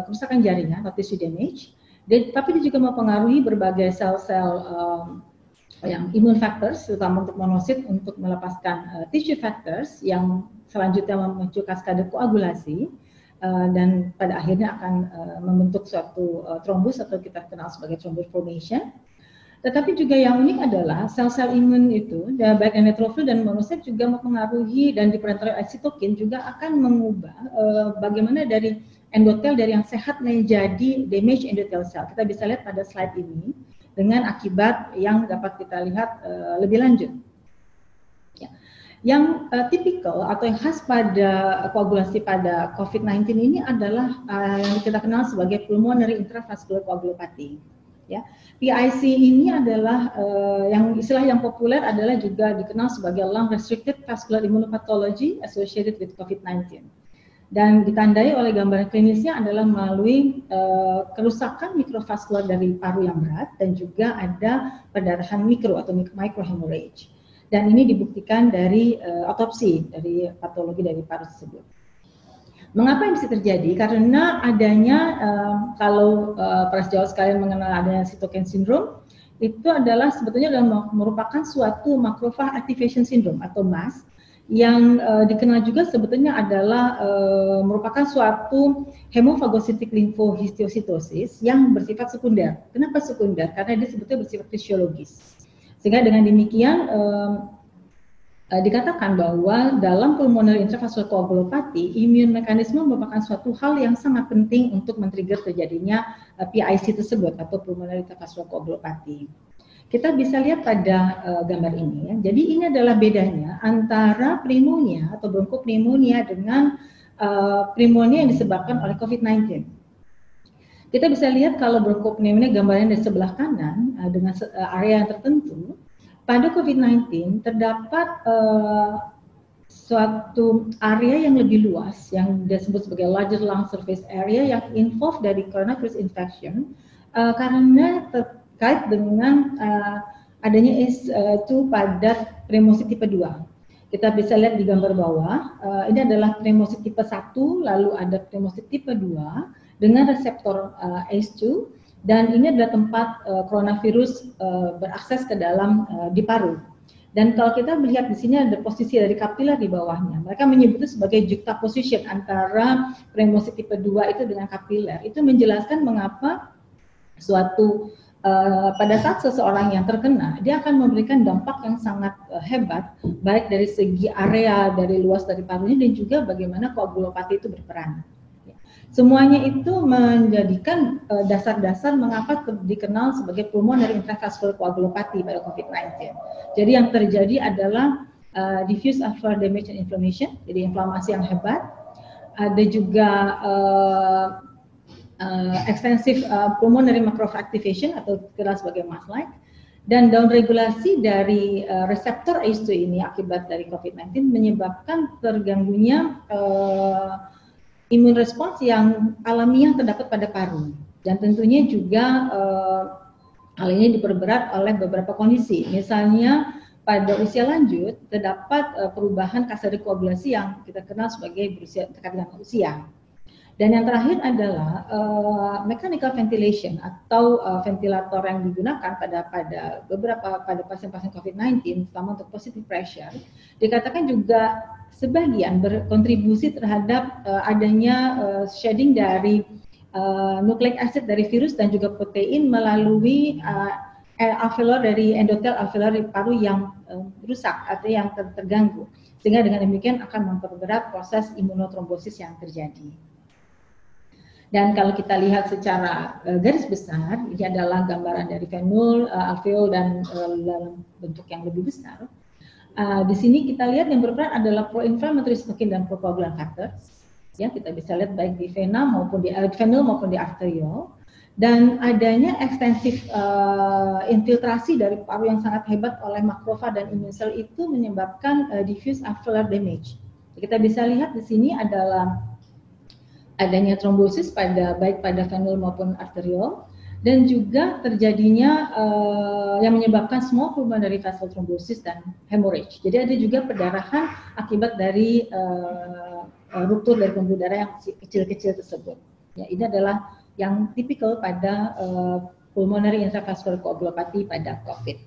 kerusakan jaringan atau tissue damage, tapi dia juga mempengaruhi berbagai sel-sel yang immune factors, terutama untuk monosit untuk melepaskan tissue factors yang selanjutnya memicu kaskade koagulasi dan pada akhirnya akan membentuk suatu trombus atau kita kenal sebagai thrombus formation. Tetapi juga yang unik adalah sel-sel imun itu, baik neutrophil dan monosit juga mempengaruhi dan diperantarai oleh sitokin juga akan mengubah bagaimana dari endotel dari yang sehat menjadi damage endothelial cell. Kita bisa lihat pada slide ini dengan akibat yang dapat kita lihat lebih lanjut. Ya. Yang tipikal atau yang khas pada koagulasi pada COVID-19 ini adalah yang kita kenal sebagai pulmonary intravascular coagulopathy. Ya, PIC ini adalah istilah yang populer adalah juga dikenal sebagai lung restricted vascular immunopathology associated with COVID-19. Dan ditandai oleh gambaran klinisnya adalah melalui kerusakan mikrovaskular dari paru yang berat dan juga ada perdarahan mikro atau microhemorrhage. Dan ini dibuktikan dari otopsi dari patologi dari paru tersebut. Mengapa ini bisa terjadi? Karena adanya kalau para sejawat sekalian mengenal adanya cytokine syndrome, itu adalah sebetulnya merupakan suatu macrophage activation syndrome atau MAS yang dikenal juga sebetulnya adalah merupakan suatu hemophagocytic lymphohistiocytosis yang bersifat sekunder. Kenapa sekunder? Karena dia sebetulnya bersifat fisiologis. Sehingga dengan demikian dikatakan bahwa dalam pulmonary intravascular coagulopathy, immune mekanisme merupakan suatu hal yang sangat penting untuk men-trigger terjadinya PIC tersebut atau pulmonary intravascular coagulopathy. Kita bisa lihat pada gambar ini ya. Jadi ini adalah bedanya antara pneumonia atau bronkopneumonia dengan pneumonia yang disebabkan oleh COVID-19. Kita bisa lihat kalau bronkopneumonia gambarnya di sebelah kanan dengan area yang tertentu. Pada COVID-19 terdapat suatu area yang lebih luas yang disebut sebagai larger lung surface area yang involved dari coronavirus infection karena terkait dengan adanya ACE2 pada pneumosit tipe 2. Kita bisa lihat di gambar bawah, ini adalah pneumosit tipe 1, lalu ada pneumosit tipe 2 dengan reseptor ACE2, dan ini adalah tempat coronavirus berakses ke dalam di paru. Dan kalau kita melihat di sini ada posisi dari kapiler di bawahnya. Mereka menyebutnya sebagai juxtaposition antara pneumosit tipe 2 itu dengan kapiler. Itu menjelaskan mengapa suatu pada saat seseorang yang terkena, dia akan memberikan dampak yang sangat hebat, baik dari segi area, dari luas dari parunya, dan juga bagaimana koagulopati itu berperan. Semuanya itu menjadikan dasar-dasar mengapa dikenal sebagai pulmonary intravascular coagulopathy pada COVID-19. Jadi yang terjadi adalah diffuse alveolar damage and inflammation, jadi inflamasi yang hebat. Ada juga extensive pulmonary macrophage activation atau dikenal sebagai MAS-like, dan downregulasi dari reseptor ACE2 ini akibat dari COVID-19 menyebabkan terganggunya imun respons yang alamiah terdapat pada paru, dan tentunya juga hal ini diperberat oleh beberapa kondisi. Misalnya pada usia lanjut terdapat perubahan kaskade koagulasi yang kita kenal sebagai berusia terkait dengan usia. Dan yang terakhir adalah mechanical ventilation atau ventilator yang digunakan pada pasien-pasien COVID-19, terutama untuk positive pressure, dikatakan juga sebagian berkontribusi terhadap adanya shedding dari nucleic acid dari virus dan juga protein melalui alveolar dari endotel alveolar di paru yang rusak atau yang terganggu, sehingga dengan demikian akan memperberat proses imunotrombosis yang terjadi. Dan kalau kita lihat secara garis besar, ini adalah gambaran dari venule, alveol, dan dalam bentuk yang lebih besar. Di sini kita lihat yang berperan adalah pro-inflammatory cytokine dan pro-coagulant factors. Ya, kita bisa lihat baik di vena maupun di venule maupun di arteriol. Dan adanya ekstensif infiltrasi dari paru yang sangat hebat oleh makrofag dan imun sel itu menyebabkan diffuse alveolar damage. Kita bisa lihat di sini adalah adanya trombosis baik pada venule maupun arteriol, dan juga terjadinya yang menyebabkan small pulmonary vessel thrombosis dan hemorrhage. Jadi ada juga perdarahan akibat dari ruptur dari pembuluh darah yang kecil-kecil tersebut. Ya, ini adalah yang tipikal pada pulmonary intravascular coagulopathy pada COVID.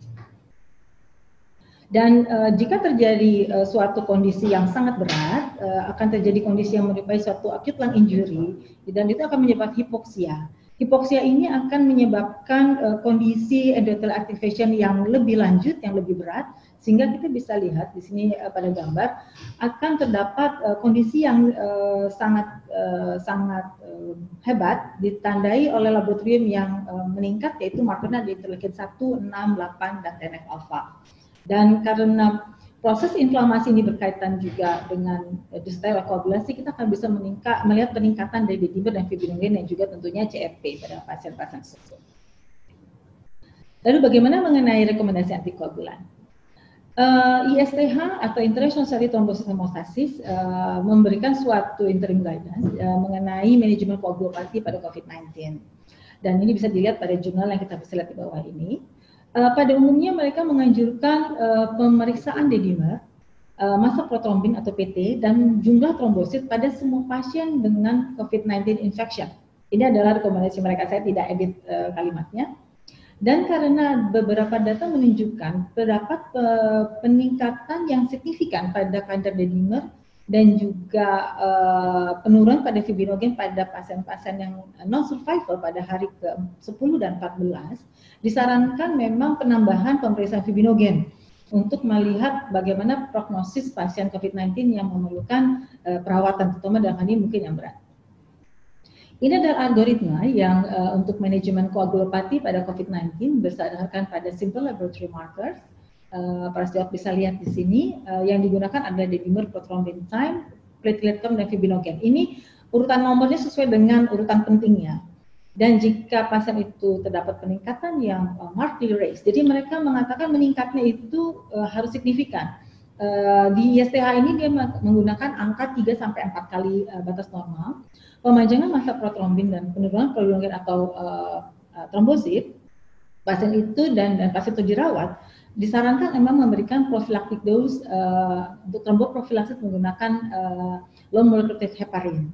Dan jika terjadi suatu kondisi yang sangat berat, akan terjadi kondisi yang menyerupai suatu acute lung injury, dan itu akan menyebabkan hipoksia. Hipoksia ini akan menyebabkan kondisi endothelial activation yang lebih lanjut, yang lebih berat, sehingga kita bisa lihat di sini pada gambar akan terdapat kondisi yang sangat hebat, ditandai oleh laboratorium yang meningkat, yaitu markernya di interleukin 1, 6, 8, dan TNF alpha. Dan karena proses inflamasi ini berkaitan juga dengan distress koagulasi, kita akan bisa melihat peningkatan dari D-dimer dan fibrinogen dan juga tentunya CRP pada pasien-pasien tersebut. Lalu bagaimana mengenai rekomendasi antikoagulan? ISTH atau International Study Thrombosis Hemostasis memberikan suatu interim guidance mengenai manajemen koagulopati pada COVID-19. Dan ini bisa dilihat pada jurnal yang kita bisa lihat di bawah ini. Pada umumnya mereka menganjurkan pemeriksaan D-dimer, massa protrombin atau PT, dan jumlah trombosit pada semua pasien dengan COVID-19 infection. Ini adalah rekomendasi mereka, saya tidak edit kalimatnya. Dan karena beberapa data menunjukkan terdapat peningkatan yang signifikan pada kadar D-dimer dan juga penurunan pada fibrinogen pada pasien-pasien yang non-survival pada hari ke-10 dan 14, disarankan memang penambahan pemeriksaan fibrinogen untuk melihat bagaimana prognosis pasien COVID-19 yang memerlukan perawatan, terutama dalam hal ini mungkin yang berat. Ini adalah algoritma yang untuk manajemen koagulopati pada COVID-19 berdasarkan pada simple laboratory markers. Para sejawat bisa lihat di sini yang digunakan adalah D-dimer, prothrombin time, platelet count, dan fibrinogen. Ini urutan nomornya sesuai dengan urutan pentingnya. Dan jika pasien itu terdapat peningkatan yang markedly raised, jadi mereka mengatakan meningkatnya itu harus signifikan. Di ISTH ini dia menggunakan angka 3 sampai 4 kali batas normal. Pemajangan massa protrombin dan penurunan fibrinogen atau trombosit pasien itu dan pasien itu dirawat, disarankan memang memberikan prophylactic dose untuk tromboprofilaksis menggunakan low molecular heparin.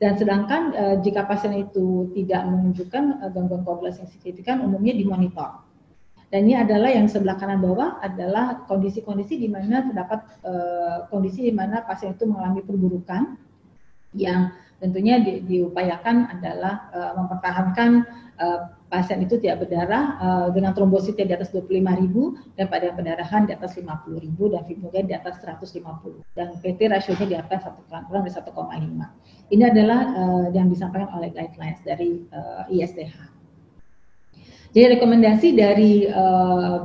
Dan sedangkan jika pasien itu tidak menunjukkan gangguan koagulasi yang signifikan, umumnya dimonitor. Dan ini adalah yang sebelah kanan bawah adalah kondisi-kondisi di mana terdapat kondisi di mana pasien itu mengalami perburukan yang tentunya diupayakan adalah mempertahankan pasien itu tidak berdarah dengan trombositnya di atas 25.000 dan pada pendarahan di atas 50.000 dan fibrinogen di atas 150 dan PT rasionya di atas kurang dari 1,5. Ini adalah yang disampaikan oleh guidelines dari ISTH. Jadi rekomendasi dari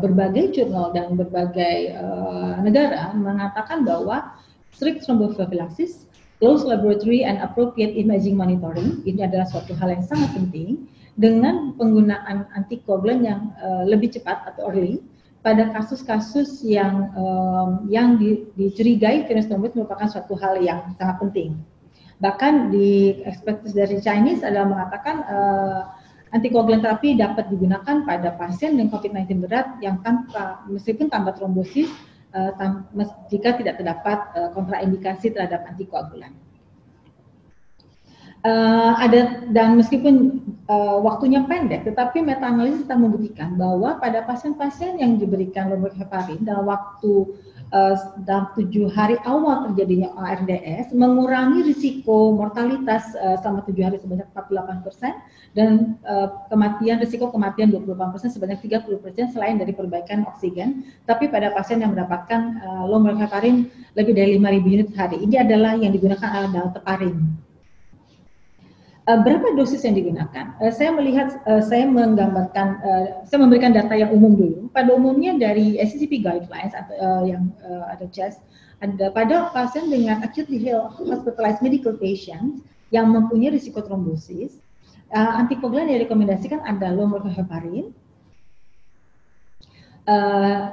berbagai jurnal dan berbagai negara mengatakan bahwa strict thromboprophylaxis, close laboratory and appropriate imaging monitoring ini adalah suatu hal yang sangat penting dengan penggunaan antikoagulan yang lebih cepat atau early pada kasus-kasus yang dicurigai virus trombosit merupakan suatu hal yang sangat penting. Bahkan di ekspertis dari Chinese adalah mengatakan antikoagulan terapi dapat digunakan pada pasien dengan COVID-19 berat yang meskipun tanpa trombosis jika tidak terdapat kontraindikasi terhadap antikoagulan. Dan meskipun waktunya pendek, tetapi meta-analisis telah membuktikan bahwa pada pasien-pasien yang diberikan low heparin dalam waktu dalam 7 hari awal terjadinya ARDS mengurangi risiko mortalitas selama 7 hari sebanyak 48% dan risiko kematian 28% sebanyak 30% selain dari perbaikan oksigen. Tapi pada pasien yang mendapatkan low heparin lebih dari 5.000 unit hari, ini adalah yang digunakan adalah dalteparin. Berapa dosis yang digunakan? Saya memberikan data yang umum dulu. Pada umumnya dari SCCP guidelines atau yang ada CHEST, ada pada pasien dengan acutely hospitalized medical patients yang mempunyai risiko trombosis, antikoagulan yang direkomendasikan adalah low molecular heparin.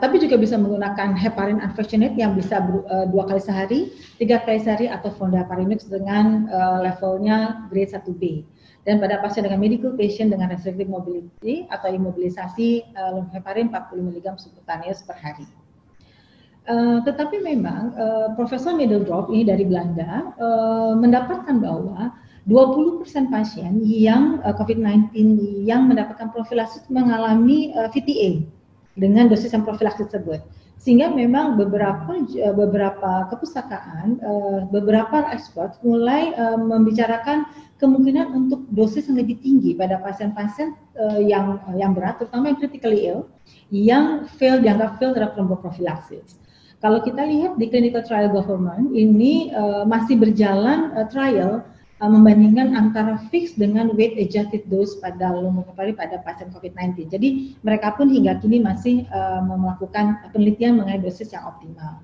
Tapi juga bisa menggunakan heparin unfractionated yang bisa 2 kali sehari, 3 kali sehari atau fondaparinux dengan levelnya grade 1B. Dan pada pasien dengan medical patient dengan restricted mobility atau imobilisasi heparin 40 mg subcutaneous per hari. Tetapi memang Profesor Middeldorp ini dari Belanda mendapatkan bahwa 20% pasien yang COVID-19 yang mendapatkan profilaksis mengalami VTA dengan dosis yang profilaksis tersebut. Sehingga memang beberapa kepustakaan, beberapa expert mulai membicarakan kemungkinan untuk dosis yang lebih tinggi pada pasien-pasien yang berat, terutama yang critically ill, yang dianggap fail terhadap trombopropilaksis. Kalau kita lihat di clinical trial government ini masih berjalan trial membandingkan antara fixed dengan weight adjusted dose pada lumiprovir pada pasien COVID-19. Jadi mereka pun hingga kini masih melakukan penelitian mengenai dosis yang optimal.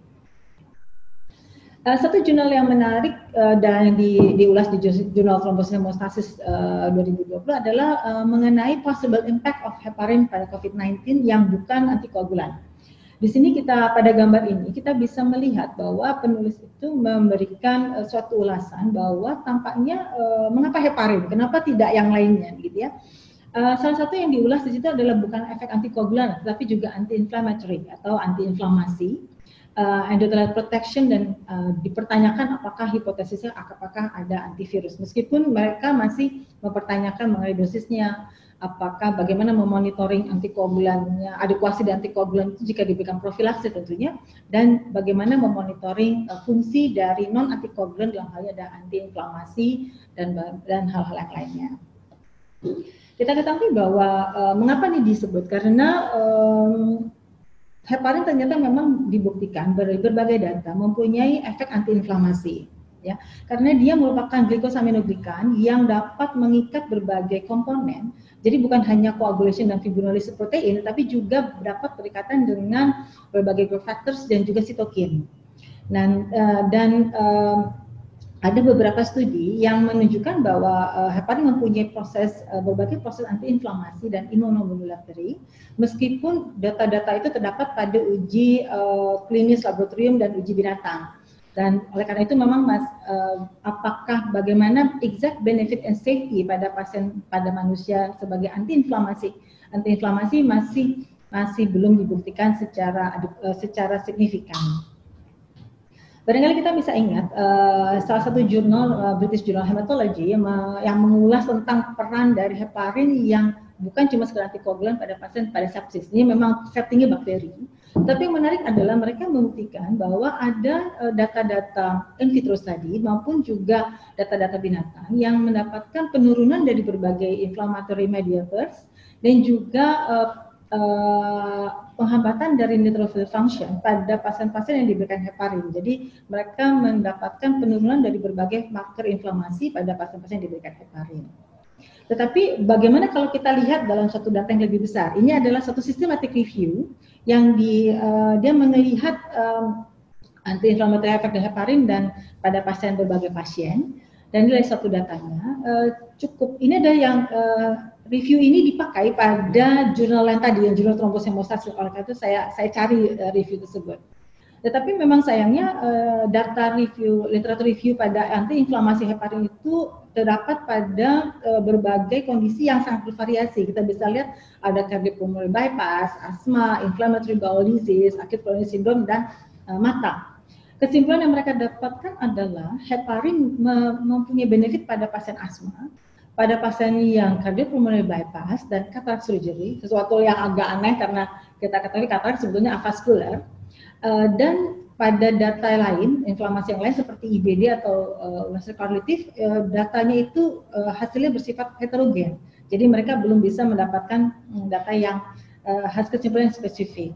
Satu jurnal yang menarik dan diulas di Jurnal Thrombosis Hemostasis 2020 adalah mengenai possible impact of heparin pada COVID-19 yang bukan antikoagulan. Di sini pada gambar ini kita bisa melihat bahwa penulis itu memberikan suatu ulasan bahwa tampaknya mengapa heparin, kenapa tidak yang lainnya, gitu ya. Salah satu yang diulas di situ adalah bukan efek antikoagulan, tapi juga anti-inflammatory atau anti-inflamasi, endothelial protection, dan dipertanyakan apakah hipotesisnya apakah ada antivirus, meskipun mereka masih mempertanyakan mengenai dosisnya. Apakah bagaimana memonitoring antikoagulannya, adekuasi dan antikoagulan itu jika diberikan profilaksis tentunya, dan bagaimana memonitoring fungsi dari non antikoagulan dalam halnya ada antiinflamasi dan hal-hal yang lainnya. Kita ketahui bahwa mengapa ini disebut, karena heparin ternyata memang dibuktikan berbagai data mempunyai efek antiinflamasi. Ya, karena dia merupakan glikosaminoglikan yang dapat mengikat berbagai komponen. Jadi bukan hanya coagulation dan fibrinolysis protein, tapi juga dapat berikatan dengan berbagai growth factors dan juga sitokin. Ada beberapa studi yang menunjukkan bahwa heparin mempunyai berbagai proses antiinflamasi dan imunomodulatory, meskipun data-data itu terdapat pada uji klinis laboratorium dan uji binatang. Dan oleh karena itu memang apakah bagaimana exact benefit and safety pada manusia sebagai antiinflamasi masih belum dibuktikan secara signifikan. Barangkali kita bisa ingat salah satu jurnal British Journal Hematology yang mengulas tentang peran dari heparin yang bukan cuma sekedar antikoagulan pada pasien pada sepsis. Ini memang settingnya bakteri. Tapi yang menarik adalah mereka membuktikan bahwa ada data-data in vitro study maupun juga data-data binatang yang mendapatkan penurunan dari berbagai inflammatory mediators dan juga penghambatan dari neutrophil function pada pasien-pasien yang diberikan heparin. Jadi mereka mendapatkan penurunan dari berbagai marker inflamasi pada pasien-pasien yang diberikan heparin. Tetapi bagaimana kalau kita lihat dalam satu data yang lebih besar? Ini adalah satu systematic review yang dia melihat anti-inflammatory effect dari heparin dan pada berbagai pasien. Dan dari satu datanya cukup. Ini ada yang review ini dipakai pada jurnal yang tadi, yang jurnal Thrombosis Hemostasis. Oleh karena itu saya cari review tersebut. Tetapi memang sayangnya literatur review pada anti-inflamasi heparin itu terdapat pada berbagai kondisi yang sangat bervariasi. Kita bisa lihat ada cardiopulmonary bypass, asma, inflammatory bowel disease, acute coronary syndrome, dan mata. Kesimpulan yang mereka dapatkan adalah heparin mempunyai benefit pada pasien asma, pada pasien yang cardiopulmonary bypass dan cataract surgery, sesuatu yang agak aneh karena kita ketahui cataract sebetulnya avaskular. Dan pada data lain, inflamasi yang lain seperti IBD atau ulcer kolitif, datanya itu hasilnya bersifat heterogen. Jadi mereka belum bisa mendapatkan data yang kesimpulan yang spesifik.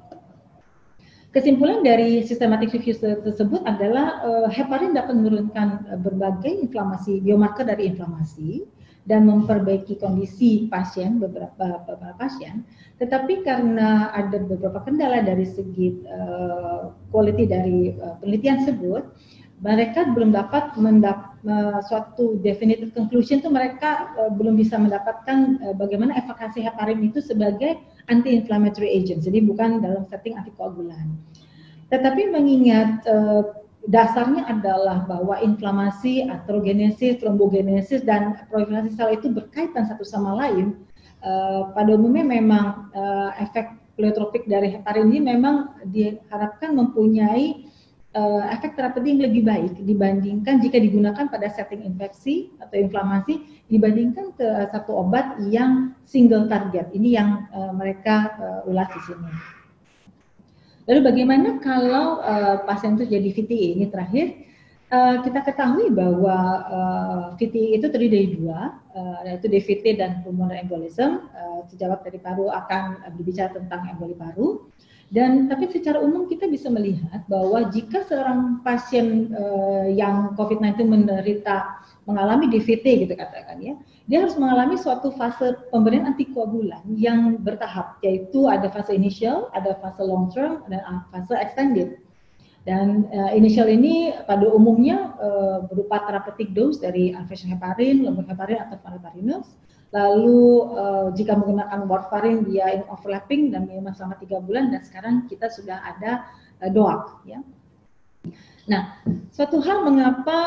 Kesimpulan dari systematic review tersebut adalah heparin dapat menurunkan berbagai inflamasi, biomarker dari inflamasi, dan memperbaiki kondisi pasien, beberapa pasien, tetapi karena ada beberapa kendala dari segi quality dari penelitian tersebut, mereka belum dapat suatu definitive conclusion, itu mereka belum bisa mendapatkan bagaimana efikasi heparin itu sebagai anti-inflammatory agent, jadi bukan dalam setting antikoagulan. Tetapi mengingat dasarnya adalah bahwa inflamasi, atherogenesis, thrombogenesis, dan proliferasi sel itu berkaitan satu sama lain. Pada umumnya memang efek pleiotropic dari heparin ini memang diharapkan mempunyai efek terapeutik yang lebih baik dibandingkan jika digunakan pada setting infeksi atau inflamasi dibandingkan ke satu obat yang single target. Ini yang mereka ulas di sini. Lalu bagaimana kalau pasien itu jadi VTE? Ini terakhir. Kita ketahui bahwa VTE itu terdiri dari dua, yaitu DVT dan pulmonary embolism. Sejawat dari paru akan berbicara tentang emboli paru. Dan tapi secara umum kita bisa melihat bahwa jika seorang pasien yang COVID-19 mengalami DVT gitu katakan ya, dia harus mengalami suatu fase pemberian antikoagulan yang bertahap, yaitu ada fase initial, ada fase long term, dan fase extended. Dan initial ini pada umumnya berupa therapeutic dose dari antivirus heparin, lumefantrine atau fantoprinox. Lalu jika menggunakan warfarin dia in overlapping dan memang selama 3 bulan, dan sekarang kita sudah ada DOAC ya. Nah, suatu hal mengapa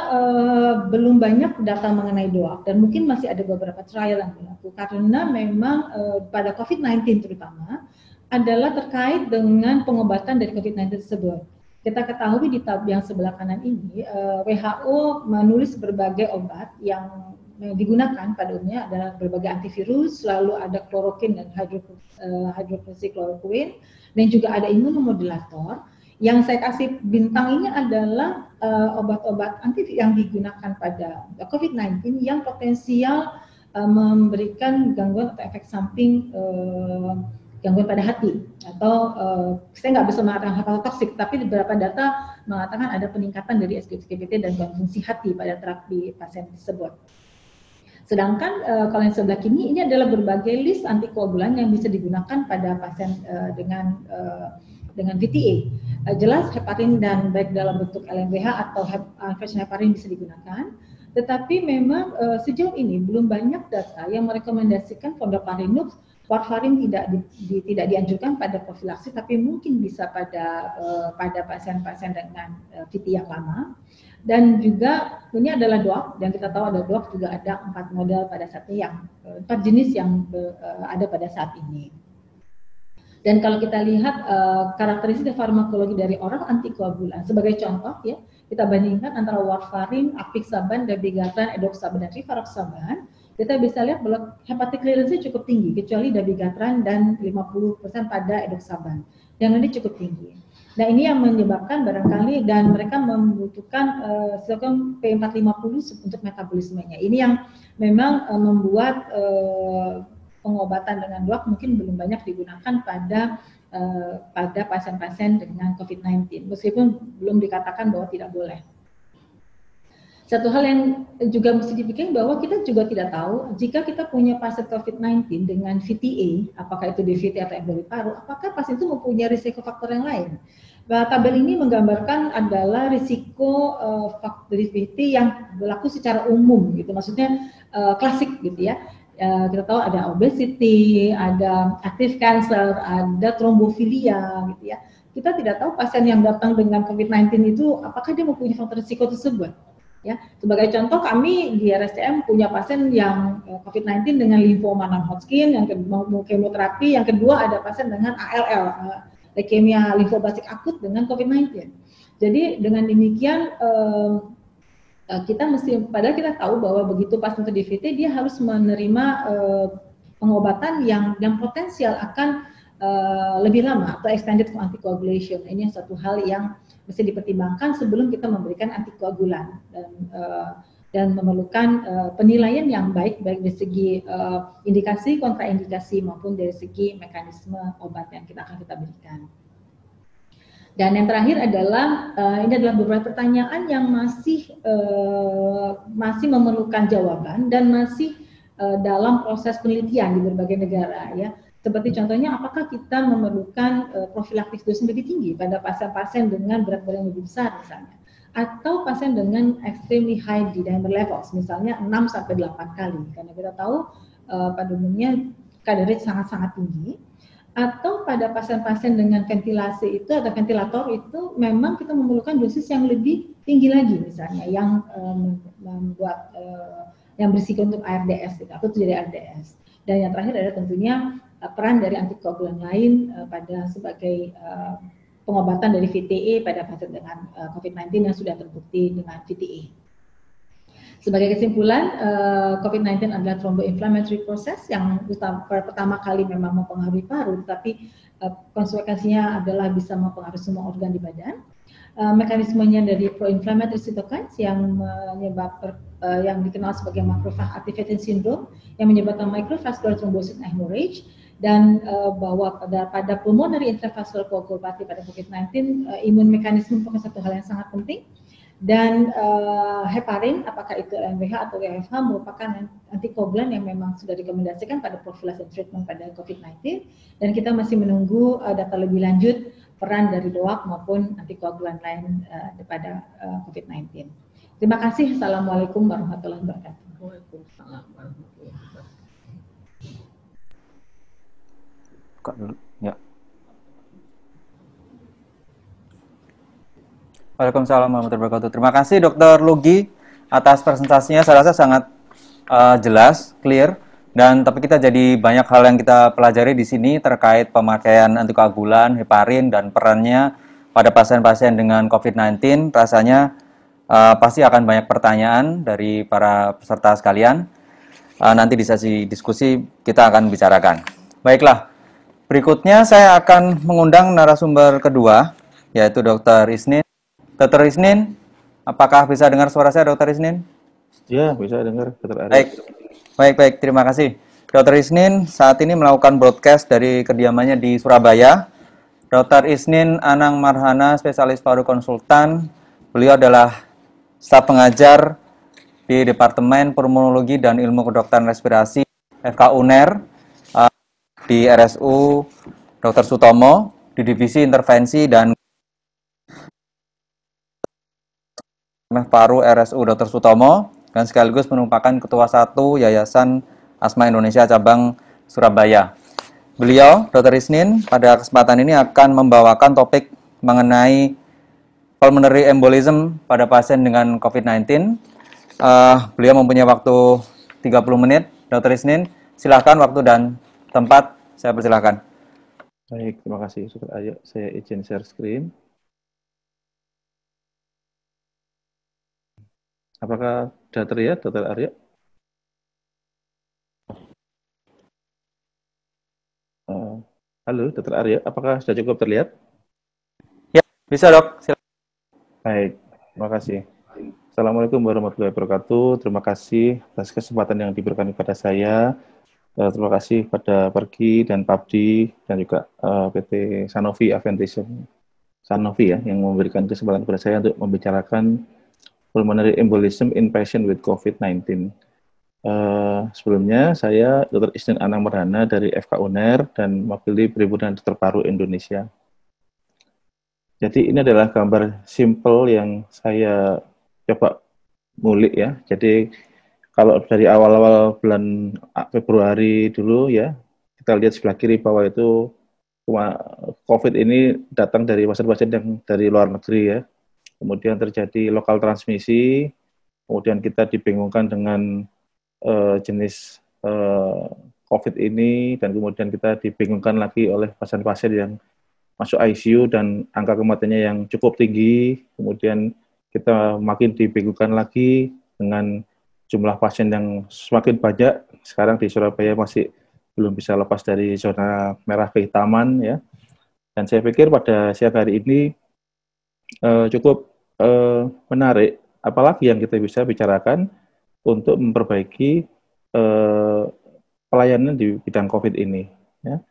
belum banyak data mengenai DOAC dan mungkin masih ada beberapa trial yang berlaku karena memang pada COVID-19 terutama adalah terkait dengan pengobatan dari COVID-19 tersebut. Kita ketahui di tab yang sebelah kanan ini, WHO menulis berbagai obat yang digunakan pada umumnya adalah berbagai antivirus, lalu ada klorokin dan hydroxychloroquine, dan juga ada imunomodulator. Yang saya kasih bintang ini adalah obat-obat antivirus yang digunakan pada COVID-19 yang potensial memberikan gangguan atau efek samping gangguan pada hati atau saya nggak bisa mengatakan hepatotoksik, tapi beberapa data mengatakan ada peningkatan dari SGLT dan fungsi hati pada terapi pasien tersebut. Sedangkan kalau yang sebelah kiri ini adalah berbagai list antikoagulan yang bisa digunakan pada pasien dengan VTE. Jelas heparin dan baik dalam bentuk LMWH atau heparin bisa digunakan, tetapi memang sejauh ini belum banyak data yang merekomendasikan fondaparinux. Warfarin tidak dianjurkan pada profilaksi, tapi mungkin bisa pada pasien-pasien dengan VT yang lama. Dan juga ini adalah DOAC, dan kita tahu ada DOAC juga ada 4 model pada saat ini, 4 jenis yang ada pada saat ini. Dan kalau kita lihat karakteristik farmakologi dari oral antikoagulan, sebagai contoh ya, kita bandingkan antara warfarin, apixaban, dabigatran, edoxaban, dan rivaroxaban. Kita bisa lihat bahwa hepatic clearance-nya cukup tinggi, kecuali dabigatran dan 50% pada edoxaban. Yang ini cukup tinggi. Nah ini yang menyebabkan barangkali dan mereka membutuhkan P450 untuk metabolismenya. Ini yang memang membuat pengobatan dengan DOAC mungkin belum banyak digunakan pada pasien-pasien dengan COVID-19, meskipun belum dikatakan bahwa tidak boleh. Satu hal yang juga mesti dipikirkan bahwa kita juga tidak tahu jika kita punya pasien COVID-19 dengan VTA, apakah itu DVT atau emboli paru, apakah pasien itu mempunyai risiko faktor yang lain. Nah, tabel ini menggambarkan adalah risiko faktor DVT yang berlaku secara umum, gitu. Maksudnya klasik, gitu ya. Kita tahu ada obesity, ada active cancer, ada trombofilia, gitu ya. Kita tidak tahu pasien yang datang dengan COVID-19 itu apakah dia mempunyai faktor risiko tersebut. Ya, sebagai contoh kami di RSCM punya pasien yang COVID-19 dengan limfoma non-Hodgkin, yang kedua kemoterapi, yang kedua ada pasien dengan ALL, leukemia limfoblastik akut dengan COVID-19. Jadi dengan demikian kita mesti, padahal kita tahu bahwa begitu pasien itu DVT dia harus menerima pengobatan yang potensial akan lebih lama atau extended anticoagulation. Ini satu hal yang mesti dipertimbangkan sebelum kita memberikan antikoagulan dan memerlukan penilaian yang baik dari segi indikasi, kontraindikasi maupun dari segi mekanisme obat yang akan kita berikan. Dan yang terakhir adalah ini adalah beberapa pertanyaan yang masih memerlukan jawaban dan masih dalam proses penelitian di berbagai negara ya. Seperti contohnya, apakah kita memerlukan profilaktik dosis lebih tinggi pada pasien-pasien dengan berat badan lebih besar misalnya, atau pasien dengan extremely high D-dimer levels, misalnya 6-8 kali, karena kita tahu pada umumnya kadar rate sangat-sangat tinggi, atau pada pasien-pasien dengan ventilasi itu atau ventilator itu memang kita memerlukan dosis yang lebih tinggi lagi, misalnya yang membuat yang berisiko untuk ARDS atau terjadi ARDS. Dan yang terakhir adalah tentunya peran dari antikoagulan lain pada sebagai pengobatan dari VTE pada pasien dengan COVID-19 yang sudah terbukti dengan VTE. Sebagai kesimpulan, COVID-19 adalah thromboinflammatory process yang pertama kali memang mempengaruhi paru, tapi konsekuensinya adalah bisa mempengaruhi semua organ di badan. Mekanismenya dari pro-inflammatory cytokines yang yang dikenal sebagai macrophage activating syndrome yang menyebabkan microvascular thrombosis and hemorrhage, dan bahwa pada pulmonary intravascular coagulopathy pada COVID-19 imun mekanisme merupakan satu hal yang sangat penting. Dan heparin, apakah itu LMWH atau WFH, merupakan antikoagulan yang memang sudah direkomendasikan pada prophylaxis treatment pada COVID-19, dan kita masih menunggu data lebih lanjut peran dari DOAC maupun antikoagulan lain pada COVID-19. Terima kasih. Assalamualaikum warahmatullahi wabarakatuh. Waalaikumsalam warahmatullahi wabarakatuh. Ya. Waalaikumsalam warahmatullahi wabarakatuh. Terima kasih Dr. Lugi atas presentasinya. Saya rasa sangat jelas, clear, dan tapi kita jadi banyak hal yang kita pelajari di sini terkait pemakaian antikoagulan, heparin, dan perannya pada pasien-pasien dengan COVID-19. Rasanya pasti akan banyak pertanyaan dari para peserta sekalian. Nanti di sesi diskusi kita akan bicarakan. Baiklah, berikutnya saya akan mengundang narasumber kedua, yaitu Dr. Isnin. Dr. Isnin, apakah bisa dengar suara saya, Dr. Isnin? Ya, bisa dengar, Dr. Baik, Arya. baik, terima kasih. Dr. Isnin saat ini melakukan broadcast dari kediamannya di Surabaya. Dr. Isnin Anang Marhana, spesialis paru konsultan. Beliau adalah staf pengajar di Departemen Pulmonologi dan Ilmu Kedokteran Respirasi FK UNER di RSU Dr. Sutomo di Divisi Intervensi dan Paru RSU Dr. Sutomo, dan sekaligus merupakan Ketua 1 Yayasan Asma Indonesia Cabang Surabaya. Beliau, Dr. Isnin, pada kesempatan ini akan membawakan topik mengenai pulmonary embolism pada pasien dengan COVID-19. Beliau mempunyai waktu 30 menit. Dr. Isnin, silakan waktu dan tempat, saya persilakan. Baik, terima kasih, Dr. Arya. Saya izin share screen. Apakah sudah terlihat, Dr. Arya? Halo, Dr. Arya, apakah sudah cukup terlihat? Ya, bisa dok. Silakan. Baik, terima kasih. Assalamualaikum warahmatullahi wabarakatuh. Terima kasih atas kesempatan yang diberikan kepada saya. Terima kasih pada Pergi dan Pabdi dan juga PT Sanofi Aventis Sanofi ya, yang memberikan kesempatan kepada saya untuk membicarakan pulmonary embolism in patient with COVID-19. Sebelumnya, saya Dr. Isnin Anang Marhana dari FK UNER dan mewakili Perhimpunan Dokter Paru Indonesia. Jadi ini adalah gambar simple yang saya coba ngulik ya. Jadi kalau dari awal-awal bulan Februari dulu ya, kita lihat sebelah kiri bahwa itu COVID ini datang dari pasien-pasien yang dari luar negeri ya. Kemudian terjadi lokal transmisi, kemudian kita dibingungkan dengan jenis COVID ini, dan kemudian kita dibingungkan lagi oleh pasien-pasien yang masuk ICU dan angka kematiannya yang cukup tinggi. Kemudian kita makin dibingungkan lagi dengan jumlah pasien yang semakin banyak. Sekarang di Surabaya masih belum bisa lepas dari zona merah kehitaman ya. Dan saya pikir pada siang hari ini cukup menarik, apalagi yang kita bisa bicarakan untuk memperbaiki pelayanan di bidang COVID ini. Ya.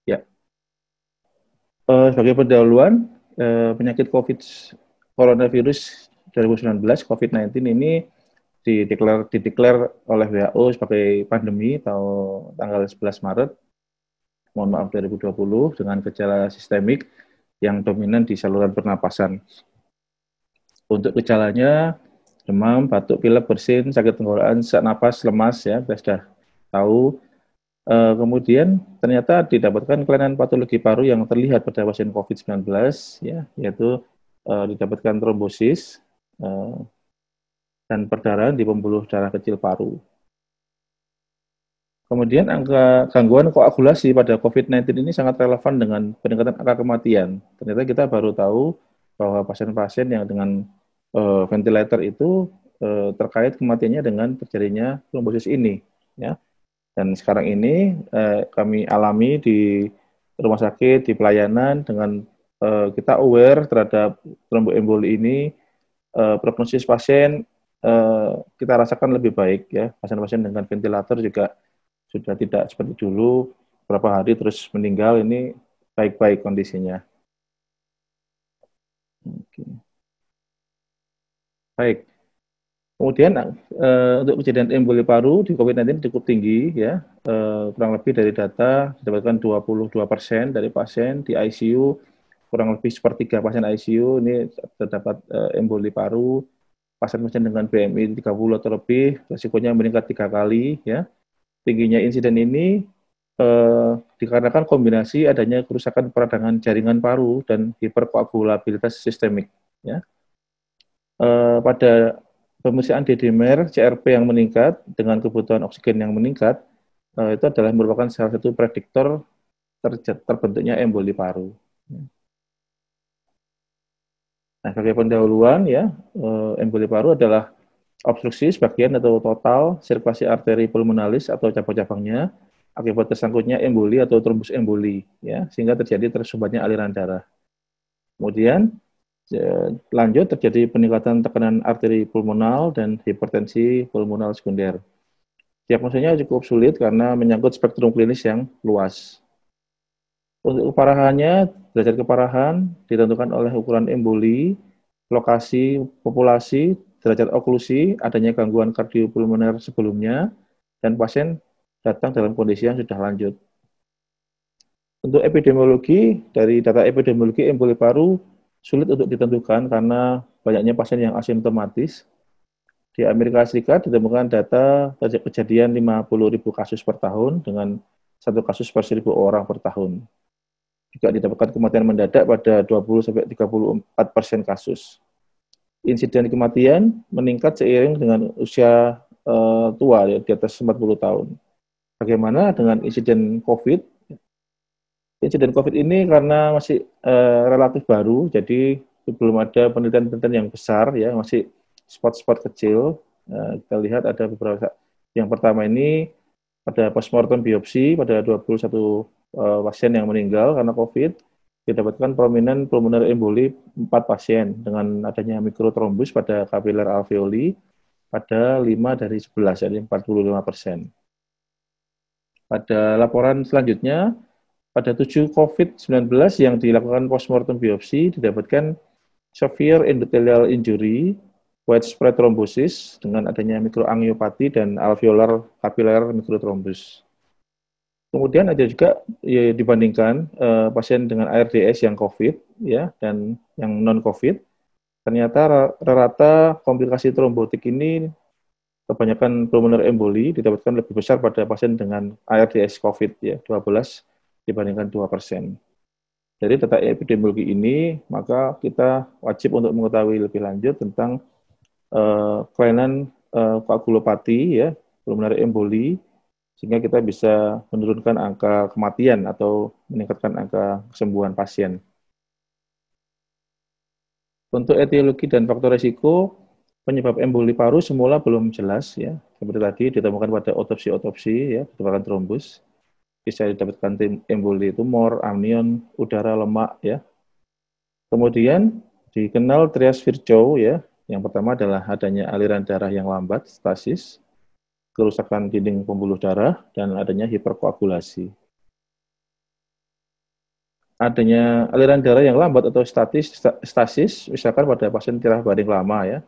Ya. Sebagai pendahuluan, penyakit coronavirus 2019 COVID-19 ini dideklar oleh WHO sebagai pandemi tanggal 11 Maret. Mohon maaf 2020 dengan gejala sistemik yang dominan di saluran pernapasan. Untuk gejalanya demam, batuk, pilek, bersin, sakit tenggorokan, sesak napas, lemas ya, kita sudah tahu. Kemudian ternyata didapatkan kelainan patologi paru yang terlihat pada pasien COVID-19 ya, yaitu didapatkan trombosis dan perdarahan di pembuluh darah kecil paru. Kemudian angka gangguan koagulasi pada COVID-19 ini sangat relevan dengan peningkatan angka kematian. Ternyata kita baru tahu bahwa pasien-pasien yang dengan ventilator itu terkait kematiannya dengan terjadinya trombosis ini, ya. Dan sekarang ini kami alami di rumah sakit, di pelayanan dengan kita aware terhadap tromboemboli ini, prognosis pasien kita rasakan lebih baik, ya. Pasien-pasien dengan ventilator juga sudah tidak seperti dulu beberapa hari terus meninggal, ini baik-baik kondisinya. Oke. Baik. Kemudian untuk kejadian emboli paru di COVID-19 cukup tinggi, ya, kurang lebih dari data didapatkan 22% dari pasien di ICU, kurang lebih sepertiga pasien ICU ini terdapat emboli paru. Pasien-pasien dengan BMI 30 atau lebih, resikonya meningkat 3 kali, ya. Tingginya insiden ini dikarenakan kombinasi adanya kerusakan peradangan jaringan paru dan hiperkoagulabilitas sistemik, ya. Pada pemeriksaan D-dimer CRP yang meningkat dengan kebutuhan oksigen yang meningkat, itu adalah merupakan salah satu prediktor terbentuknya emboli paru. Nah, sebagai pendahuluan, ya, emboli paru adalah obstruksi sebagian atau total sirkulasi arteri pulmonalis atau cabang-cabangnya akibat tersangkutnya emboli atau trombus emboli, ya, sehingga terjadi tersumbatnya aliran darah. Kemudian lanjut terjadi peningkatan tekanan arteri pulmonal dan hipertensi pulmonal sekunder. Diagnosanya cukup sulit karena menyangkut spektrum klinis yang luas. Untuk keparahannya, derajat keparahan ditentukan oleh ukuran emboli, lokasi populasi, derajat oklusi, adanya gangguan kardiopulmoner sebelumnya, dan pasien datang dalam kondisi yang sudah lanjut. Untuk epidemiologi, dari data epidemiologi emboli paru sulit untuk ditentukan karena banyaknya pasien yang asimptomatis. Di Amerika Serikat ditemukan data kejadian 50.000 kasus per tahun dengan 1 kasus per 1.000 orang per tahun. Juga didapatkan kematian mendadak pada 20-34% kasus. Insiden kematian meningkat seiring dengan usia tua, ya, di atas 40 tahun. Bagaimana dengan insiden COVID? Insiden COVID ini karena masih relatif baru, jadi belum ada penelitian-penelitian yang besar, ya, masih spot-spot kecil. Kita lihat ada beberapa. Yang pertama ini pada postmortem biopsi pada 21 pasien yang meninggal karena COVID, didapatkan prominent pulmonary emboli 4 pasien dengan adanya mikrotrombus pada kapiler alveoli pada 5 dari 11, jadi 45%. Pada laporan selanjutnya, pada 7 COVID-19 yang dilakukan postmortem biopsi, didapatkan severe endothelial injury, widespread thrombosis dengan adanya mikroangiopati dan alveolar kapiler mikrotrombus. Kemudian ada juga, ya, dibandingkan pasien dengan ARDS yang COVID, ya, dan yang non-COVID, ternyata rata komplikasi trombotik ini kebanyakan pulmonary emboli didapatkan lebih besar pada pasien dengan ARDS COVID, ya, 12 dibandingkan 2%. Dari data epidemiologi ini, maka kita wajib untuk mengetahui lebih lanjut tentang kelainan koagulopati, ya, pulmonary emboli, sehingga kita bisa menurunkan angka kematian atau meningkatkan angka kesembuhan pasien. Untuk etiologi dan faktor risiko, penyebab emboli paru semula belum jelas, ya. Seperti tadi ditemukan pada otopsi-otopsi, ya, ditemukan trombus. Bisa didapatkan emboli tumor, amnion, udara, lemak, ya. Kemudian dikenal trias Virchow, ya. Yang pertama adalah adanya aliran darah yang lambat, stasis, kerusakan dinding pembuluh darah, dan adanya hiperkoagulasi. Adanya aliran darah yang lambat atau stasis, misalkan pada pasien tirah baring lama, ya,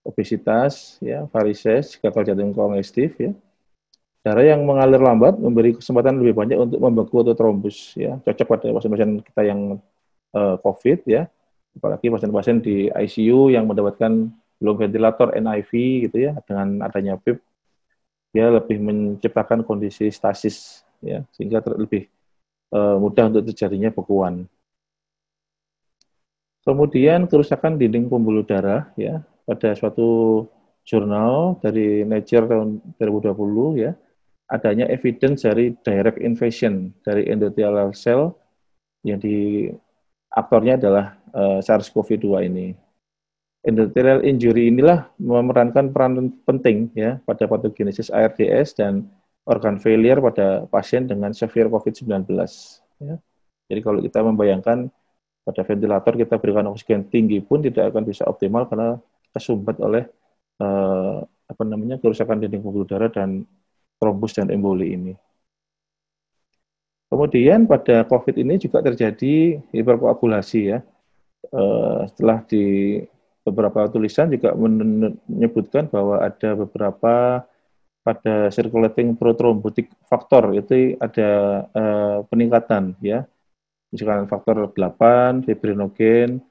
obesitas, ya, varises, gagal jantung kongestif, ya. Darah yang mengalir lambat memberi kesempatan lebih banyak untuk membeku atau trombus, ya, cocok pada pasien-pasien kita yang COVID, ya, apalagi pasien-pasien di ICU yang mendapatkan belum ventilator NIV, gitu, ya, dengan adanya PIP, dia lebih menciptakan kondisi stasis, ya, sehingga lebih mudah untuk terjadinya bekuan. Kemudian kerusakan dinding pembuluh darah, ya, pada suatu jurnal dari Nature tahun 2020, ya, adanya evidence dari direct invasion dari endothelial cell yang di aktornya adalah SARS-CoV-2 ini. Endothelial injury inilah memerankan peran penting ya pada patogenesis ARDS dan organ failure pada pasien dengan severe COVID-19. Ya. Jadi kalau kita membayangkan pada ventilator kita berikan oksigen tinggi pun tidak akan bisa optimal karena kesumbat oleh kerusakan dinding pembuluh darah dan trombus dan emboli ini. Kemudian pada COVID ini juga terjadi hiperkoagulasi ya. Setelah di beberapa tulisan juga menyebutkan bahwa ada beberapa pada circulating prothrombotic factor itu ada peningkatan ya. Misalkan faktor 8, fibrinogen,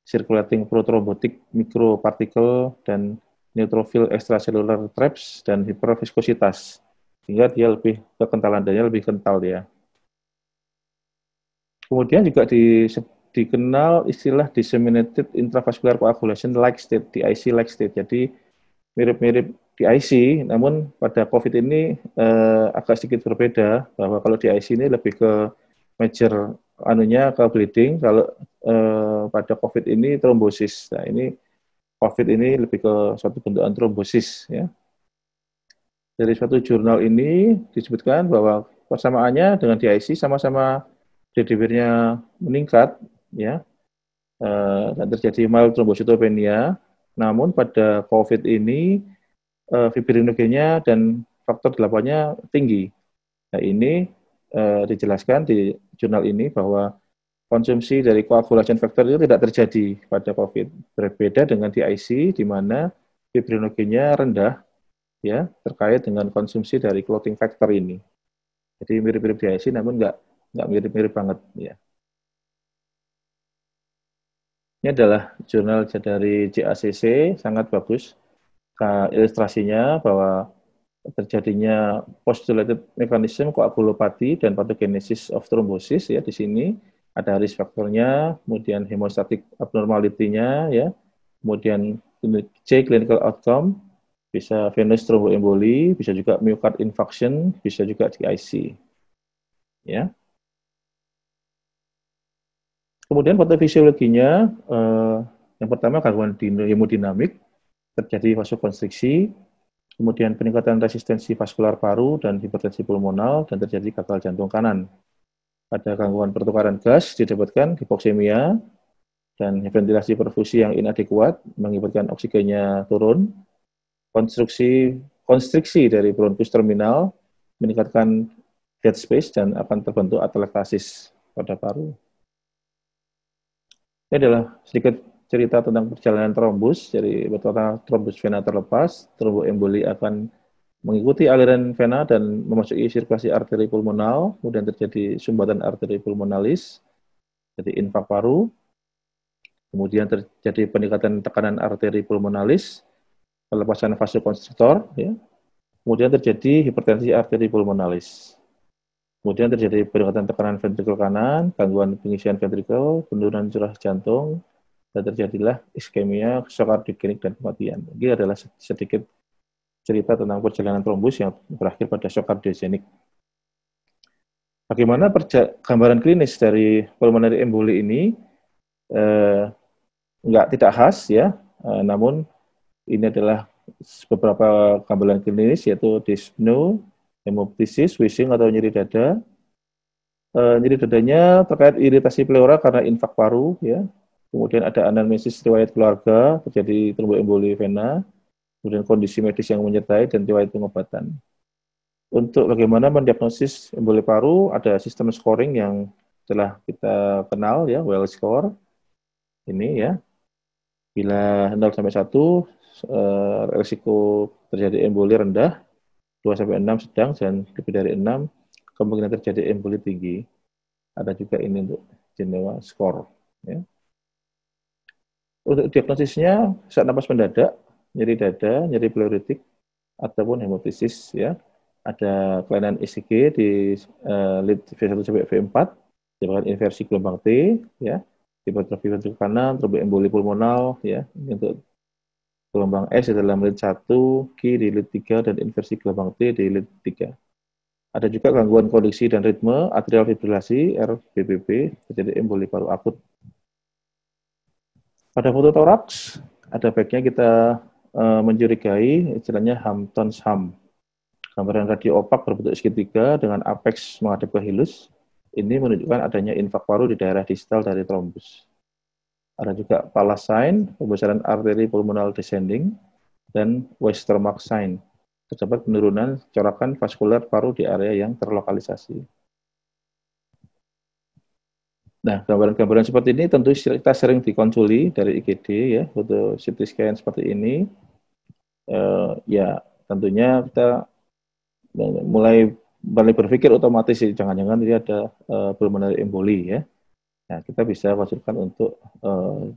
circulating prothrombotic microparticle dan neutrophil extracellular traps dan hiperviskositas. Sehingga dia lebih kekentalan darahnya lebih kental ya. Kemudian juga dikenal istilah disseminated intravascular coagulation like state, DIC like state. Jadi mirip-mirip DIC, namun pada COVID ini agak sedikit berbeda, bahwa kalau DIC ini lebih ke major ke bleeding, kalau pada COVID ini trombosis. Nah ini COVID ini lebih ke suatu bentukan trombosis. Ya. Dari suatu jurnal ini disebutkan bahwa persamaannya dengan DIC sama-sama DDW-nya meningkat, ya, dan terjadi mild thrombocytopenia. Namun pada COVID ini fibrinogennya dan faktor 8-nya tinggi. Nah ini dijelaskan di jurnal ini bahwa konsumsi dari coagulation factor itu tidak terjadi pada COVID. Berbeda dengan DIC di mana fibrinogennya rendah, ya, terkait dengan konsumsi dari clotting factor ini. Jadi mirip-mirip DIC, namun nggak mirip-mirip banget, ya. Ini adalah jurnal dari JACC, sangat bagus. Ilustrasinya bahwa terjadinya postulated mechanism koagulopati dan pathogenesis of thrombosis ya di sini ada risk faktornya, kemudian hemostatic abnormality-nya ya, kemudian C clinical outcome, bisa venous thromboemboli, bisa juga myocard infarction, bisa juga DIC. Ya. Kemudian patofisiologinya yang pertama gangguan hemodinamik, terjadi vasokonstriksi, kemudian peningkatan resistensi vaskular paru dan hipertensi pulmonal, dan terjadi gagal jantung kanan. Ada gangguan pertukaran gas, disebabkan hipoksemia, dan ventilasi perfusi yang inadekuat, mengakibatkan oksigennya turun, konstriksi dari bronkus terminal, meningkatkan dead space, dan akan terbentuk atelektasis pada paru. Ini adalah sedikit cerita tentang perjalanan trombus, jadi total trombus vena terlepas, tromboemboli akan mengikuti aliran vena dan memasuki sirkulasi arteri pulmonal, kemudian terjadi sumbatan arteri pulmonalis, jadi infak paru, kemudian terjadi peningkatan tekanan arteri pulmonalis, pelepasan vasokonstriktor, ya. Kemudian terjadi hipertensi arteri pulmonalis. Kemudian terjadi peningkatan tekanan ventrikel kanan, gangguan pengisian ventrikel, penurunan curah jantung, dan terjadilah iskemia, shock kardiogenik, dan kematian. Ini adalah sedikit cerita tentang perjalanan trombus yang berakhir pada shock kardiogenik. Bagaimana gambaran klinis dari pulmonary emboli ini? Tidak khas ya, namun ini adalah beberapa gambaran klinis, yaitu dyspnea, hemoptysis, wheezing atau nyeri dada. Nyeri dadanya terkait iritasi pleura karena infak paru, ya. Kemudian ada anamnesis riwayat keluarga, terjadi tromboemboli vena, kemudian kondisi medis yang menyertai, dan riwayat pengobatan. Untuk bagaimana mendiagnosis emboli paru, ada sistem scoring yang telah kita kenal, ya, Well score. Ini ya, bila 0-1, risiko terjadi emboli rendah, 2-6 sedang, dan lebih dari 6, kemungkinan terjadi emboli tinggi. Ada juga ini untuk Geneva score. Ya. Untuk diagnosisnya, sesak napas mendadak, nyeri dada, nyeri pleuritik, ataupun hemoptysis. Ya. Ada kelainan ECG di lead V1 sampai V4, menyebabkan inversi gelombang T, ya, hipertrofi ventrikel kanan, tromboemboli pulmonal, ya, ini untuk gelombang S di dalam lead 1, Q di lead 3, dan inversi gelombang T di lead 3. Ada juga gangguan kondisi dan ritme atrial fibrilasi RBPB, terjadi emboli paru akut. Pada foto toraks, ada baiknya kita mencurigai istilahnya Hampton's Hump. Gambaran radio opak berbentuk segitiga dengan apex menghadap ke hilus. Ini menunjukkan adanya infak paru di daerah distal dari trombus. Ada juga Pallas sign, pembesaran arteri pulmonal descending, dan Westermarck sign, terdapat penurunan corakan vaskuler paru di area yang terlokalisasi. Nah, gambaran-gambaran seperti ini tentu kita sering dikonsuli dari IGD ya, foto CT scan seperti ini. Ya, tentunya kita mulai berpikir otomatis jangan-jangan ini ada pulmonary emboli ya. Nah, kita bisa wajibkan untuk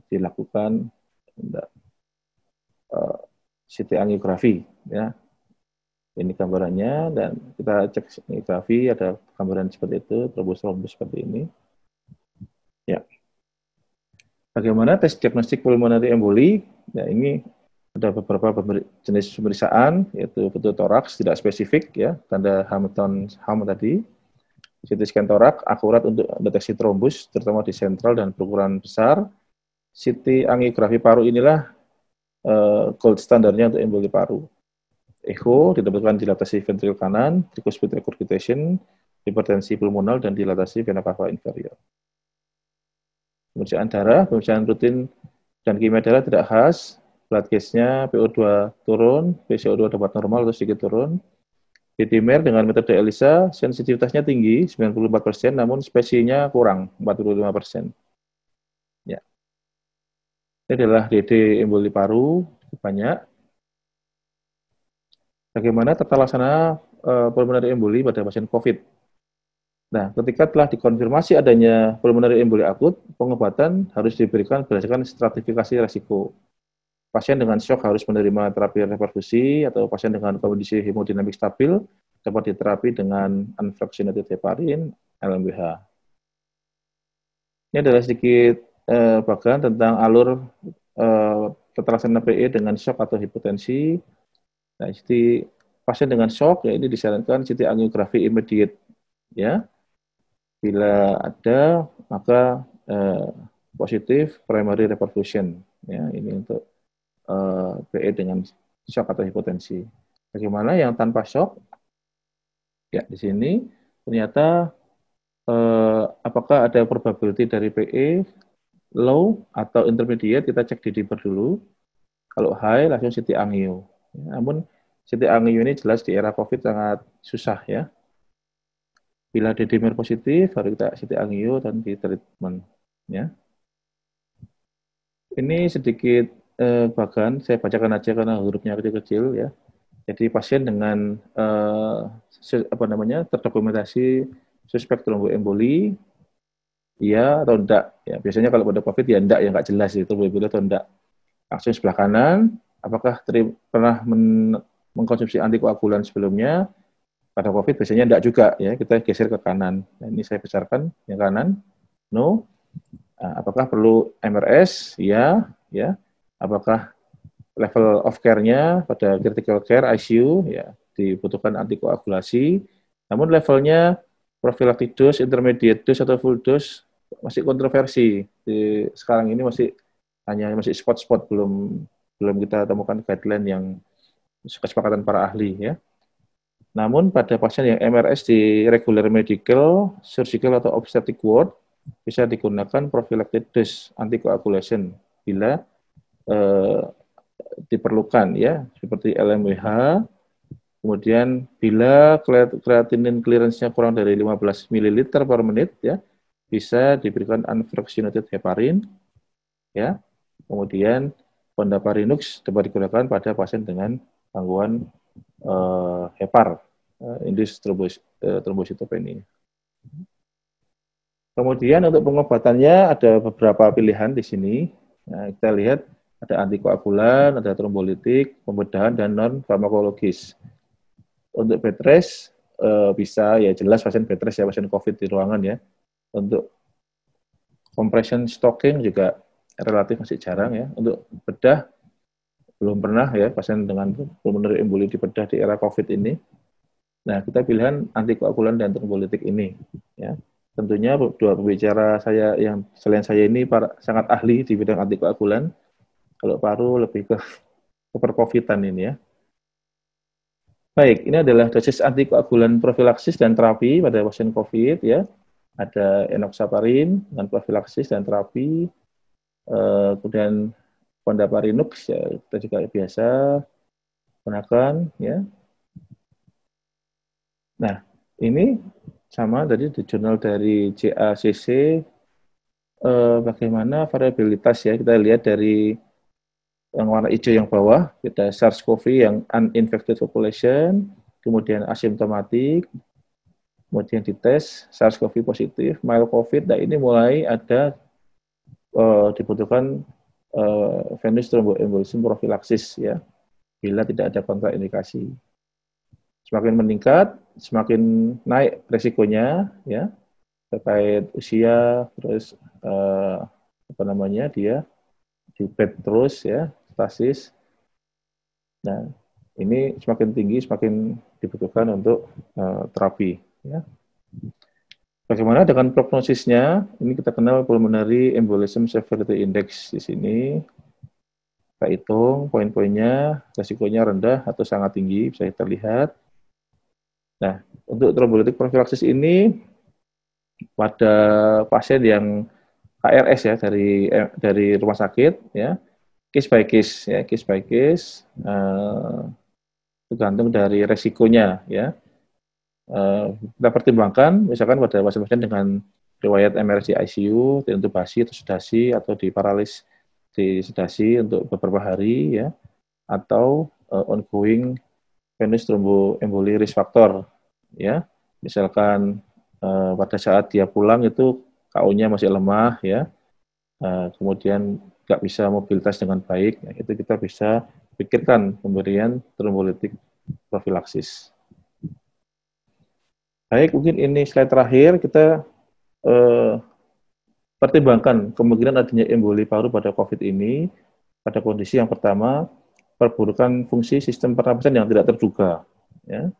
dilakukan CT angiografi ya. Ini gambarannya dan kita cek angiografi ada gambaran seperti itu, trombus seperti ini. Ya. Bagaimana tes diagnostik pulmonary emboli? Ya, ini ada beberapa jenis pemeriksaan, yaitu foto toraks tidak spesifik ya, tanda Hampton's Hump tadi. CT scan torak akurat untuk deteksi trombus, terutama di sentral dan berukuran besar. CT angiografi paru inilah gold standarnya untuk emboli paru. Echo didapatkan dilatasi ventrikul kanan, tricuspid regurgitation, hipertensi pulmonal, dan dilatasi vena cava inferior. Pemeriksaan darah, pemeriksaan rutin dan kimia darah tidak khas, blood gas-nya PO2 turun, PCO2 dapat normal atau sedikit turun. D-dimer dengan metode ELISA, sensitivitasnya tinggi, 94%, namun spesinya kurang, 45%. Ya. Ini adalah DD emboli paru, banyak. Bagaimana tata laksana pulmonary emboli pada pasien COVID? Nah, ketika telah dikonfirmasi adanya pulmonary emboli akut, pengobatan harus diberikan berdasarkan stratifikasi resiko. Pasien dengan shock harus menerima terapi reperfusi, atau pasien dengan kondisi hemodinamik stabil dapat diterapi dengan unfractionated heparin, LMWH. Ini adalah sedikit bagian tentang alur tata laksana PE dengan shock atau hipotensi. Nah, jadi pasien dengan shock ya ini disarankan CT angiografi immediate ya. Bila ada maka positif primary reperfusion ya, ini untuk PE dengan shock atau hipotensi. Bagaimana yang tanpa shock? Ya, di sini ternyata apakah ada probability dari PE low atau intermediate, kita cek di D-dimer dulu. Kalau high langsung CT angio. Namun CT angio ini jelas di era COVID sangat susah ya. Bila D-dimer positif, baru kita CT angio dan di treatment. Ya. Ini sedikit bagan, saya bacakan aja karena hurufnya kecil-kecil ya. Jadi pasien dengan terdokumentasi suspek tromboemboli, iya atau enggak. Ya, biasanya kalau pada COVID ya enggak, ya enggak jelas itu tromboemboli atau enggak. Langsung sebelah kanan, apakah pernah mengkonsumsi antikoagulan sebelumnya? Pada COVID biasanya enggak juga ya, kita geser ke kanan. Nah, ini saya besarkan yang kanan, no. Nah, apakah perlu MRS? Ya, ya. Apakah level of care-nya pada critical care ICU ya dibutuhkan antikoagulasi. Namun levelnya prophylactic dose, intermediate dose atau full dose masih kontroversi. Sekarang ini masih spot-spot, belum kita temukan guideline yang kesepakatan para ahli ya. Namun pada pasien yang MRS di regular medical, surgical atau obstetric ward bisa digunakan prophylactic dose anticoagulation bila diperlukan ya, seperti LMWH. Kemudian bila creatinine clearance-nya kurang dari 15 ml per menit ya, bisa diberikan unfractionated heparin ya. Kemudian fondaparinux dapat digunakan pada pasien dengan gangguan hepar, induced thrombocytopenia. Kemudian untuk pengobatannya ada beberapa pilihan di sini. Nah, kita lihat ada antikoagulan, ada trombolitik, pembedahan, dan non-farmakologis. Untuk bed rest, bisa ya jelas pasien bed rest ya, pasien COVID di ruangan ya. Untuk compression stocking juga relatif masih jarang ya. Untuk bedah, belum pernah ya pasien dengan pulmonary emboli di bedah di era COVID ini. Nah, kita pilihan antikoagulan dan trombolitik ini. Ya. Tentunya dua pembicara saya yang selain saya ini sangat ahli di bidang antikoagulan. Kalau paru lebih ke perkovitan ini ya. Baik, ini adalah dosis antikoagulan profilaksis dan terapi pada pasien COVID ya. Ada enoxaparin dengan profilaksis dan terapi, kemudian fondaparinux ya kita juga biasa gunakan ya. Nah, ini sama tadi di jurnal dari JACC bagaimana variabilitas ya kita lihat dari yang warna hijau yang bawah, kita SARS-CoV yang uninfected population, kemudian asimptomatik, kemudian dites SARS-CoV positif, mild COVID, nah ini mulai ada dibutuhkan venous thromboembolism prophylaxis ya, bila tidak ada kontraindikasi. Semakin meningkat, semakin naik resikonya ya terkait usia, terus apa namanya dia di bed terus ya, stasis. Nah, ini semakin tinggi, semakin dibutuhkan untuk terapi. Ya. Bagaimana dengan prognosisnya? Ini kita kenal pulmonary embolism severity index di sini. Kita hitung poin-poinnya, resikonya rendah atau sangat tinggi, bisa kita lihat. Nah, untuk trombolitik profilaksis ini pada pasien yang KRS ya dari rumah sakit ya, case by case ya, case by case tergantung dari resikonya ya. Kita pertimbangkan misalkan pada pasien-pasien dengan riwayat emergency ICU, diintubasi atau sedasi atau diparalis di sedasi untuk beberapa hari ya, atau ongoing venous thromboemboli risk factor ya. Misalkan pada saat dia pulang itu KO-nya masih lemah ya, kemudian nggak bisa mobilitas dengan baik, ya, itu kita bisa pikirkan pemberian trombolitik profilaksis. Baik, mungkin ini slide terakhir, kita pertimbangkan kemungkinan adanya emboli paru pada COVID ini, pada kondisi yang pertama, perburukan fungsi sistem pernapasan yang tidak terduga. Ya.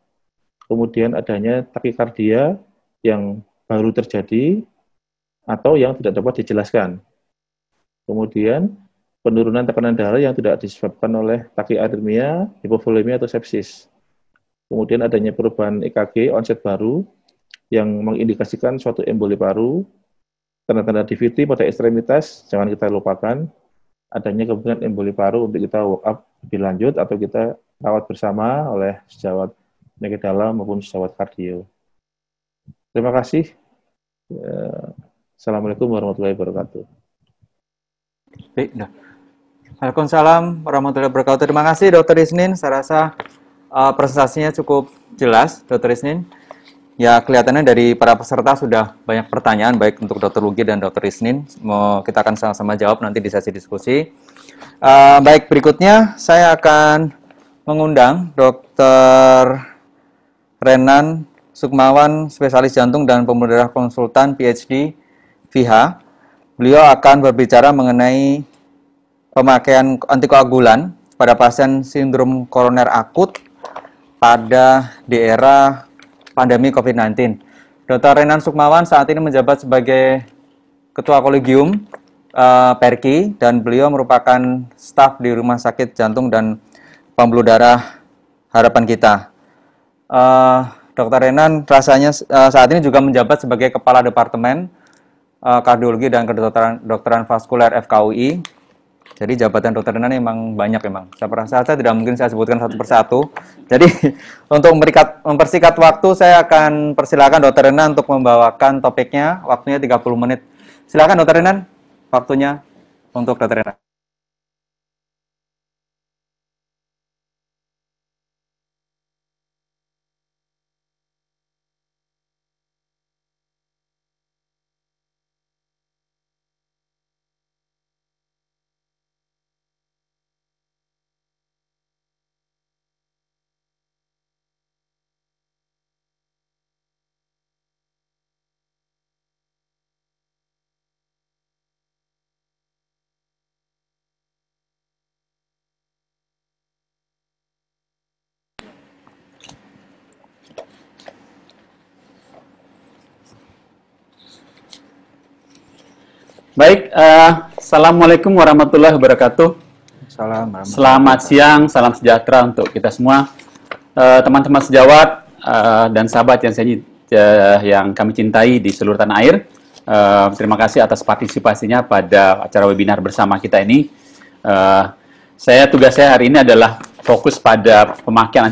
Kemudian adanya takikardia yang baru terjadi, atau yang tidak dapat dijelaskan. Kemudian penurunan tekanan darah yang tidak disebabkan oleh takiarrhythmia, hipovolemia, atau sepsis. Kemudian adanya perubahan EKG onset baru yang mengindikasikan suatu emboli paru, tanda-tanda DVT pada ekstremitas, jangan kita lupakan, adanya kemungkinan emboli paru untuk kita walk up lebih lanjut atau kita rawat bersama oleh sejawat penyakit dalam maupun sejawat kardio. Terima kasih. Assalamualaikum warahmatullahi wabarakatuh. Baik, dah. Waalaikumsalam warahmatullahi wabarakatuh. Terima kasih Dr. Isnin. Saya rasa presentasinya cukup jelas, Dr. Isnin. Ya, kelihatannya dari para peserta sudah banyak pertanyaan, baik untuk Dr. Lugi dan Dr. Isnin. Kita akan sama-sama jawab nanti di sesi diskusi. Baik, berikutnya saya akan mengundang Dr. Renan Sukmawan, spesialis jantung dan pembuluh darah konsultan PhD FIHA. Beliau akan berbicara mengenai pemakaian antikoagulan pada pasien sindrom koroner akut pada di era pandemi COVID-19. Dr. Renan Sukmawan saat ini menjabat sebagai Ketua Kolegium Perki dan beliau merupakan staf di Rumah Sakit Jantung dan Pembuluh Darah Harapan Kita. Dr. Renan rasanya saat ini juga menjabat sebagai Kepala Departemen Kardiologi dan Kedokteran Vaskuler FKUI. Jadi jabatan Dr. Renan memang banyak memang. Saya tidak mungkin saya sebutkan satu persatu. Jadi untuk mempersingkat waktu, saya akan persilakan Dr. Renan untuk membawakan topiknya. Waktunya 30 menit. Silakan Dr. Renan, waktunya untuk Dr. Renan. Baik, Assalamualaikum warahmatullahi wabarakatuh. Selamat siang, salam sejahtera untuk kita semua, teman-teman sejawat dan sahabat yang kami cintai di seluruh tanah air. Terima kasih atas partisipasinya pada acara webinar bersama kita ini. Tugas saya hari ini adalah fokus pada pemakaian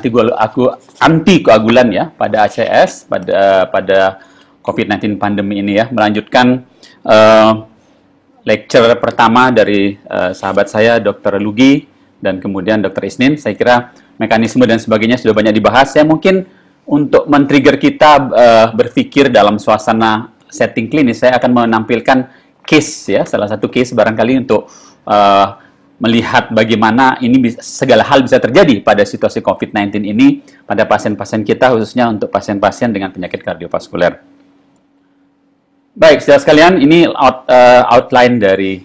antikoagulan ya pada ACS pada COVID-19 pandemi ini ya, melanjutkan lecture pertama dari sahabat saya Dr. Lugi dan kemudian Dr. Isnin. Saya kira mekanisme dan sebagainya sudah banyak dibahas. Saya mungkin untuk men-trigger kita berpikir dalam suasana setting klinis, saya akan menampilkan case ya, salah satu case barangkali untuk melihat bagaimana segala hal bisa terjadi pada situasi COVID-19 ini pada pasien-pasien kita, khususnya untuk pasien-pasien dengan penyakit kardiovaskuler. Baik, saudara sekalian, ini outline dari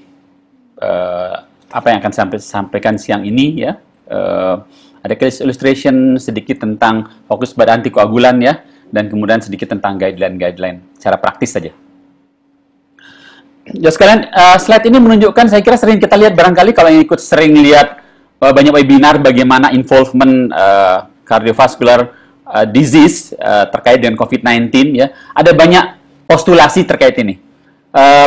apa yang akan sampaikan siang ini ya. Ada case illustration sedikit tentang fokus pada antikoagulan ya, dan kemudian sedikit tentang guideline secara praktis saja. Saudara sekalian, slide ini menunjukkan, saya kira sering kita lihat barangkali kalau yang ikut sering lihat banyak webinar bagaimana involvement cardiovascular disease terkait dengan COVID-19 ya. Ada banyak postulasi terkait ini.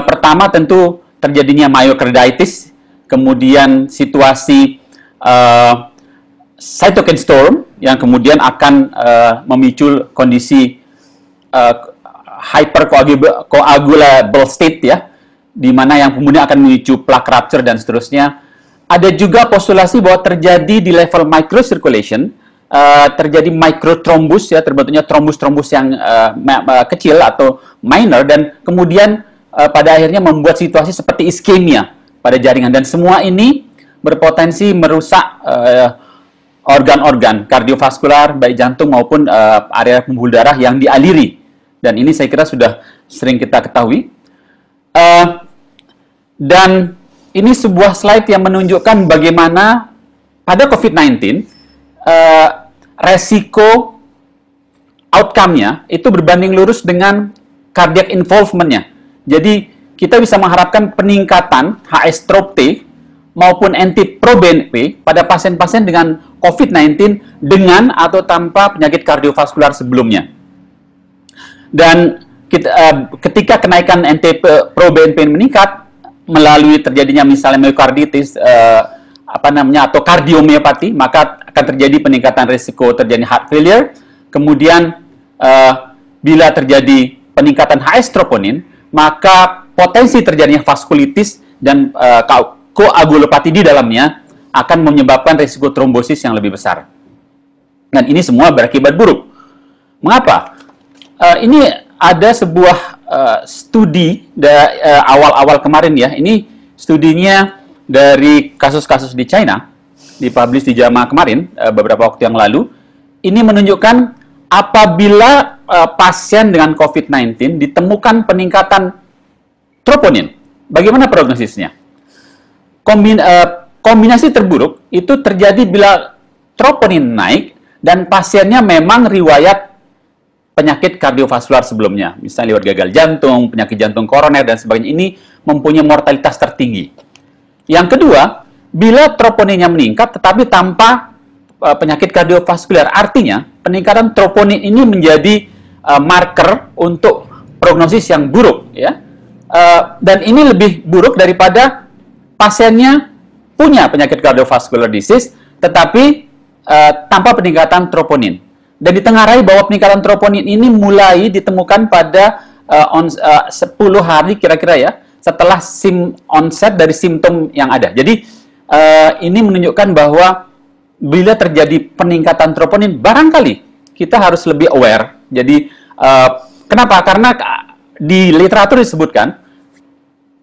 Pertama tentu terjadinya myocarditis, kemudian situasi cytokine storm yang kemudian akan memicu kondisi hypercoagulable state ya, di mana yang kemudian akan memicu plaque rupture dan seterusnya. Ada juga postulasi bahwa terjadi di level microcirculation, terjadi microthrombus ya, terbentuknya trombus-trombus yang kecil atau minor, dan kemudian pada akhirnya membuat situasi seperti iskemia pada jaringan, dan semua ini berpotensi merusak organ-organ kardiovaskular baik jantung maupun area pembuluh darah yang dialiri, dan ini saya kira sudah sering kita ketahui. Dan ini sebuah slide yang menunjukkan bagaimana pada COVID-19 resiko outcome-nya itu berbanding lurus dengan cardiac involvement-nya. Jadi kita bisa mengharapkan peningkatan HS-TROP-T maupun NT-proBNP pada pasien-pasien dengan COVID-19 dengan atau tanpa penyakit kardiovaskular sebelumnya. Dan ketika kenaikan NT-proBNP meningkat melalui terjadinya misalnya myocarditis atau kardiomyopati, maka akan terjadi peningkatan risiko terjadi heart failure. Kemudian bila terjadi peningkatan HS troponin, maka potensi terjadinya vaskulitis dan koagulopati di dalamnya akan menyebabkan risiko trombosis yang lebih besar. Dan ini semua berakibat buruk. Mengapa? Ini ada sebuah studi awal-awal kemarin ya. Ini studinya dari kasus-kasus di China, dipublish di JAMA kemarin, beberapa waktu yang lalu. Ini menunjukkan apabila pasien dengan COVID-19 ditemukan peningkatan troponin, bagaimana prognosisnya? Kombinasi terburuk itu terjadi bila troponin naik dan pasiennya memang riwayat penyakit kardiovaskular sebelumnya, misalnya lewat gagal jantung, penyakit jantung koroner, dan sebagainya. Ini mempunyai mortalitas tertinggi. Yang kedua, bila troponinnya meningkat tetapi tanpa penyakit kardiovaskular, artinya peningkatan troponin ini menjadi marker untuk prognosis yang buruk, ya. Dan ini lebih buruk daripada pasiennya punya penyakit kardiovaskular disease tetapi tanpa peningkatan troponin. Dan ditengarai bahwa peningkatan troponin ini mulai ditemukan pada 10 hari kira-kira ya, setelah onset dari simptom yang ada. Jadi ini menunjukkan bahwa bila terjadi peningkatan troponin, barangkali kita harus lebih aware. Jadi kenapa? Karena di literatur disebutkan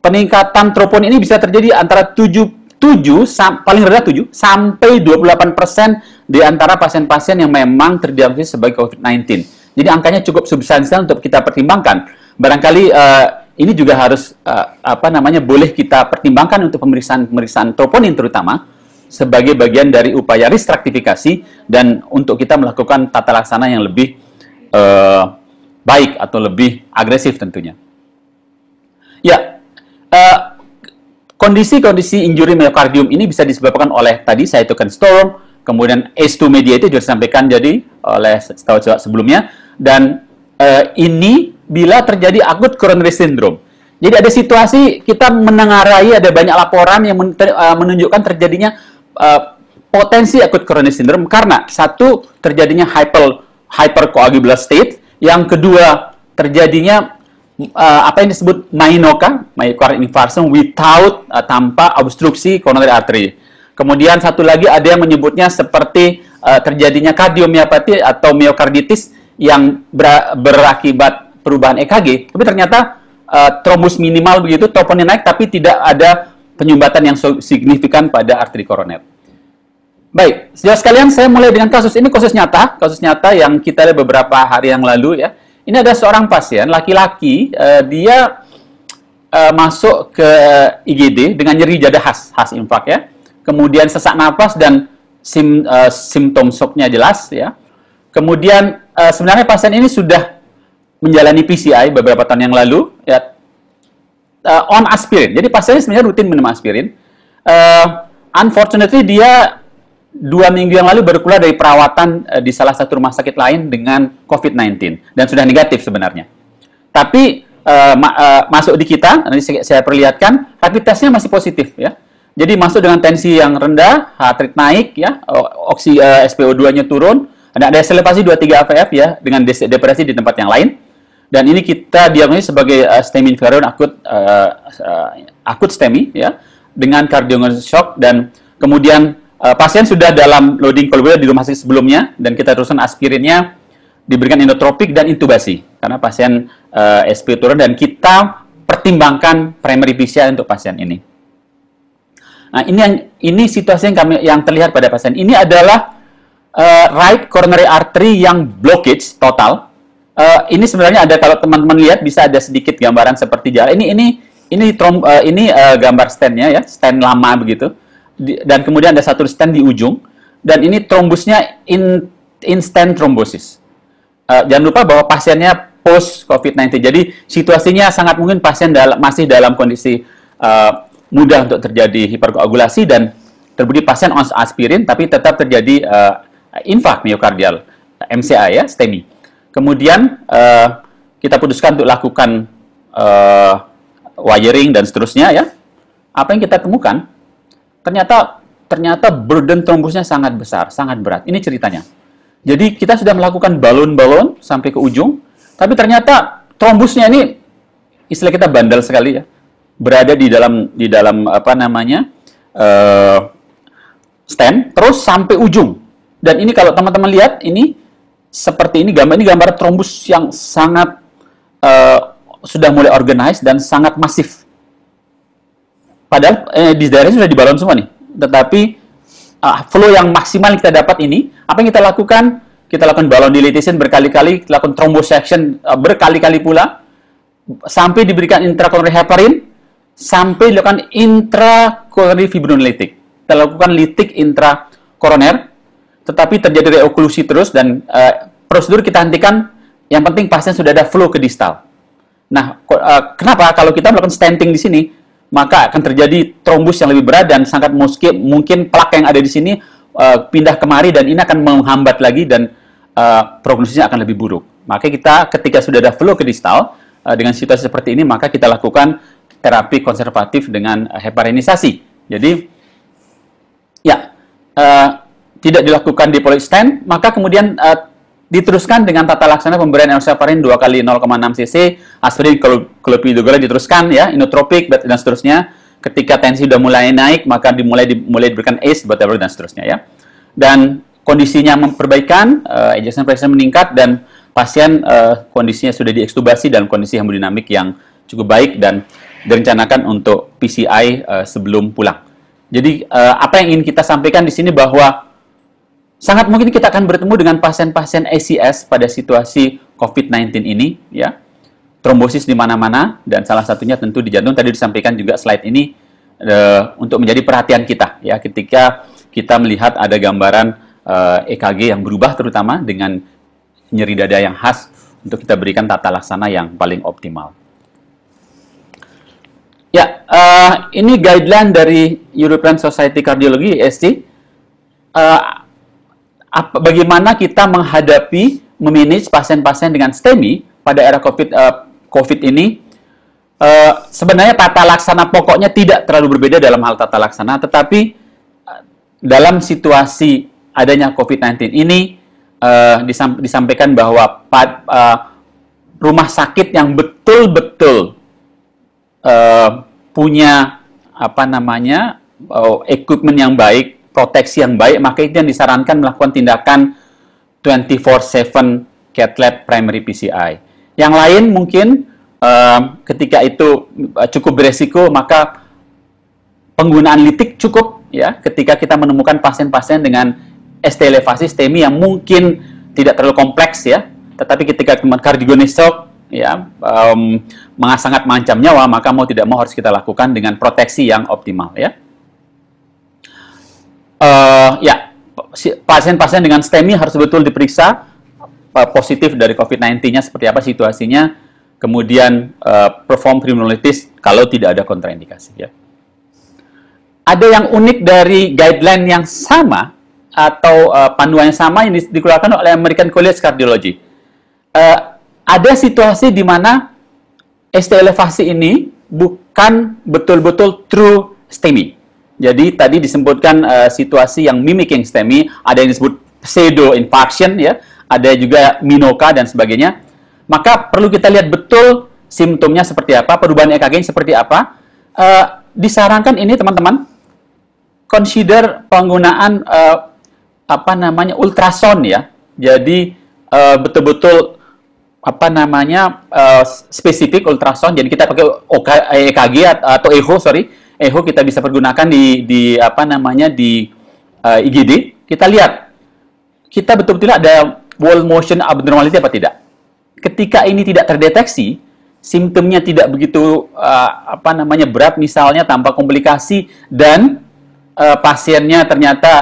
peningkatan troponin ini bisa terjadi antara 7 paling rendah 7 sampai 28% di antara pasien-pasien yang memang terdiagnosis sebagai COVID-19. Jadi angkanya cukup substansial untuk kita pertimbangkan. Barangkali ini juga harus boleh kita pertimbangkan untuk pemeriksaan troponin terutama sebagai bagian dari upaya risk stratifikasi dan untuk kita melakukan tata laksana yang lebih baik atau lebih agresif tentunya. Ya, kondisi-kondisi injury myocardium ini bisa disebabkan oleh tadi cytokine storm, kemudian ACE2 mediated juga disampaikan jadi oleh setahu sebelumnya, dan ini bila terjadi acute coronary syndrome. Jadi ada situasi kita menengarai ada banyak laporan yang menunjukkan terjadinya potensi acute coronary syndrome karena satu terjadinya hypercoagulable state, yang kedua terjadinya apa yang disebut MINOCA, myocardial infarction without tanpa obstruksi coronary artery. Kemudian satu lagi ada yang menyebutnya seperti terjadinya kardiomyopati atau myokarditis yang berakibat perubahan EKG, tapi ternyata trombus minimal begitu, troponin naik, tapi tidak ada penyumbatan yang signifikan pada arteri koroner. Baik, saudara sekalian, saya mulai dengan kasus ini, kasus nyata yang kita lihat beberapa hari yang lalu ya. Ini ada seorang pasien laki-laki, dia masuk ke IGD dengan nyeri dada khas infak ya. Kemudian sesak napas dan simptom shocknya jelas ya. Kemudian sebenarnya pasien ini sudah menjalani PCI beberapa tahun yang lalu ya, on aspirin. Jadi pasien ini sebenarnya rutin minum aspirin. Unfortunately dia 2 minggu yang lalu baru keluar dari perawatan di salah satu rumah sakit lain dengan COVID-19 dan sudah negatif sebenarnya. Tapi masuk di kita, nanti saya perlihatkan, rapid testnya masih positif ya. Jadi masuk dengan tensi yang rendah, heart rate naik ya, SpO2-nya turun, ada elevasi 23 AVF ya dengan depresi di tempat yang lain. Dan ini kita diagnosis sebagai STEMI inferior akut STEMI ya dengan cardiogenic shock, dan kemudian pasien sudah dalam loading kolonial di rumah sakit sebelumnya dan kita teruskan aspirinnya, diberikan inotropik dan intubasi karena pasien SP turun dan kita pertimbangkan primary PCI untuk pasien ini. Nah, ini situasi yang terlihat pada pasien. Ini adalah right coronary artery yang blockage total. Ini sebenarnya ada, kalau teman-teman lihat bisa ada sedikit gambaran seperti jalan. Ini gambar stand-nya ya, stand lama begitu. Dan kemudian ada satu stand di ujung, dan ini trombusnya instant thrombosis. Jangan lupa bahwa pasiennya post COVID-19, jadi situasinya sangat mungkin pasien masih dalam kondisi mudah untuk terjadi hiperkoagulasi dan terbukti pasien on aspirin, tapi tetap terjadi infark miokardial, MCA ya, STEMI. Kemudian kita putuskan untuk lakukan wiring dan seterusnya ya. Apa yang kita temukan? Ternyata burden trombusnya sangat besar, sangat berat. Ini ceritanya. Jadi kita sudah melakukan balon-balon sampai ke ujung, tapi ternyata trombusnya ini istilah kita bandel sekali ya, berada di dalam apa namanya stent, terus sampai ujung. Dan ini kalau teman-teman lihat ini seperti ini gambar trombus yang sangat sudah mulai organized dan sangat masif. Padahal di daerahnya sudah dibalon semua nih. Tetapi flow yang maksimal kita dapat ini, apa yang kita lakukan? Kita lakukan balon dilatation berkali-kali, kita lakukan thrombosection berkali-kali pula, sampai diberikan intracoronary heparin, sampai dilakukan intracoronary fibrinolytic. Kita lakukan litik intrakoroner, tetapi terjadi reoklusi terus dan prosedur kita hentikan. Yang penting pasien sudah ada flow ke distal. Nah, kenapa? Kalau kita melakukan stenting di sini, maka akan terjadi trombus yang lebih berat dan sangat mungkin plak yang ada di sini pindah kemari dan ini akan menghambat lagi dan prognosisnya akan lebih buruk. Maka kita ketika sudah ada flow ke distal dengan situasi seperti ini, maka kita lakukan terapi konservatif dengan heparinisasi. Jadi ya tidak dilakukan diploid stent, maka kemudian diteruskan dengan tata laksana pemberian enoxaparin 2 kali 0,6 cc, aspirin clopidogrel diteruskan ya, inotropik dan seterusnya. Ketika tensi sudah mulai naik, maka dimulai diberikan ACE, whatever dan seterusnya ya. Dan kondisinya memperbaikan, ejection fraction meningkat dan pasien kondisinya sudah diekstubasi dalam kondisi hemodinamik yang cukup baik dan direncanakan untuk PCI sebelum pulang. Jadi apa yang ingin kita sampaikan di sini bahwa sangat mungkin kita akan bertemu dengan pasien-pasien ACS pada situasi COVID-19 ini, ya. Trombosis di mana-mana, dan salah satunya tentu di jantung. Tadi disampaikan juga slide ini untuk menjadi perhatian kita, ya, ketika kita melihat ada gambaran EKG yang berubah, terutama dengan nyeri dada yang khas, untuk kita berikan tata laksana yang paling optimal. Ya, ini guideline dari European Society Cardiology (ESC). Bagaimana kita menghadapi, memanage pasien-pasien dengan STEMI pada era COVID ini? Sebenarnya tata laksana pokoknya tidak terlalu berbeda dalam hal tata laksana, tetapi dalam situasi adanya COVID-19 ini disampaikan bahwa rumah sakit yang betul-betul punya equipment yang baik, proteksi yang baik, maka itu yang disarankan melakukan tindakan 24/7 cath lab primary PCI. Yang lain mungkin ketika itu cukup beresiko, maka penggunaan litik cukup ya ketika kita menemukan pasien-pasien dengan ST elevasi STEMI yang mungkin tidak terlalu kompleks ya, tetapi ketika kardiogenik shock ya sangat mengancam nyawa, maka mau tidak mau harus kita lakukan dengan proteksi yang optimal ya. Pasien-pasien dengan STEMI harus betul diperiksa positif dari COVID-19-nya seperti apa situasinya, kemudian perform pulmonologis kalau tidak ada kontraindikasi ya. Ada yang unik dari guideline yang sama atau panduan yang sama yang dikeluarkan oleh American College Cardiology. Ada situasi di mana ST elevasi ini bukan betul-betul true STEMI. Jadi tadi disebutkan situasi yang mimicking STEMI, ada yang disebut pseudo infarction ya, ada juga minoka dan sebagainya. Maka perlu kita lihat betul simptomnya seperti apa, perubahan EKG seperti apa. Disarankan ini teman-teman, consider penggunaan ultrasound ya. Jadi betul-betul spesifik ultrasound. Jadi kita pakai EKG atau echo kita bisa pergunakan di IGD. Kita lihat kita betul-betul ada wall motion abnormality apa tidak. Ketika ini tidak terdeteksi, simptomnya tidak begitu berat misalnya tanpa komplikasi dan pasiennya ternyata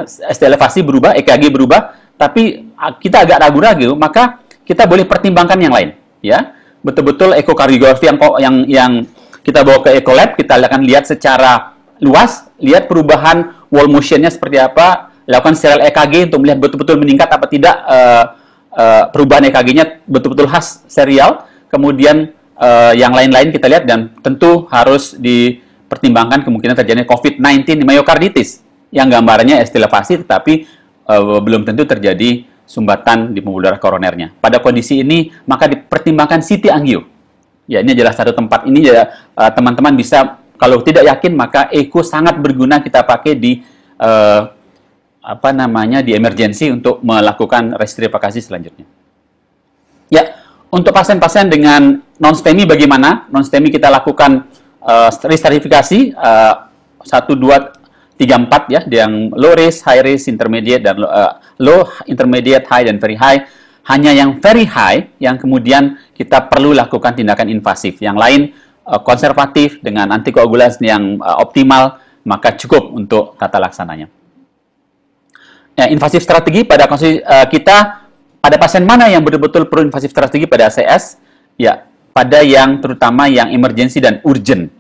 ST elevasi berubah, EKG berubah, tapi kita agak ragu-ragu, maka kita boleh pertimbangkan yang lain, ya. Betul-betul ekokardiografi yang kita bawa ke echo lab, kita akan lihat secara luas, lihat perubahan wall motion-nya seperti apa, lakukan serial EKG untuk melihat betul-betul meningkat apa tidak perubahan EKG-nya betul-betul khas serial, kemudian yang lain-lain kita lihat dan tentu harus dipertimbangkan kemungkinan terjadinya COVID-19 myokarditis yang gambarannya ST elevasi tetapi belum tentu terjadi sumbatan di pembuluh darah koronernya. Pada kondisi ini maka dipertimbangkan CT angio. Ya, ini adalah satu tempat ini ya teman-teman bisa kalau tidak yakin maka echo sangat berguna kita pakai di di emergency untuk melakukan restripakasi selanjutnya. Ya, untuk pasien-pasien dengan non-STEMI bagaimana? Non-STEMI kita lakukan restratifikasi 1, 2, 3, 4 ya, yang low risk, high risk, intermediate dan low, intermediate, high dan very high. Hanya yang very high yang kemudian kita perlu lakukan tindakan invasif. Yang lain konservatif dengan antikoagulasi yang optimal, maka cukup untuk tata laksananya. Ya, invasif strategi pada kita pada pasien mana yang betul-betul perlu invasif strategi pada ACS? Ya, pada yang terutama yang emergency dan urgent.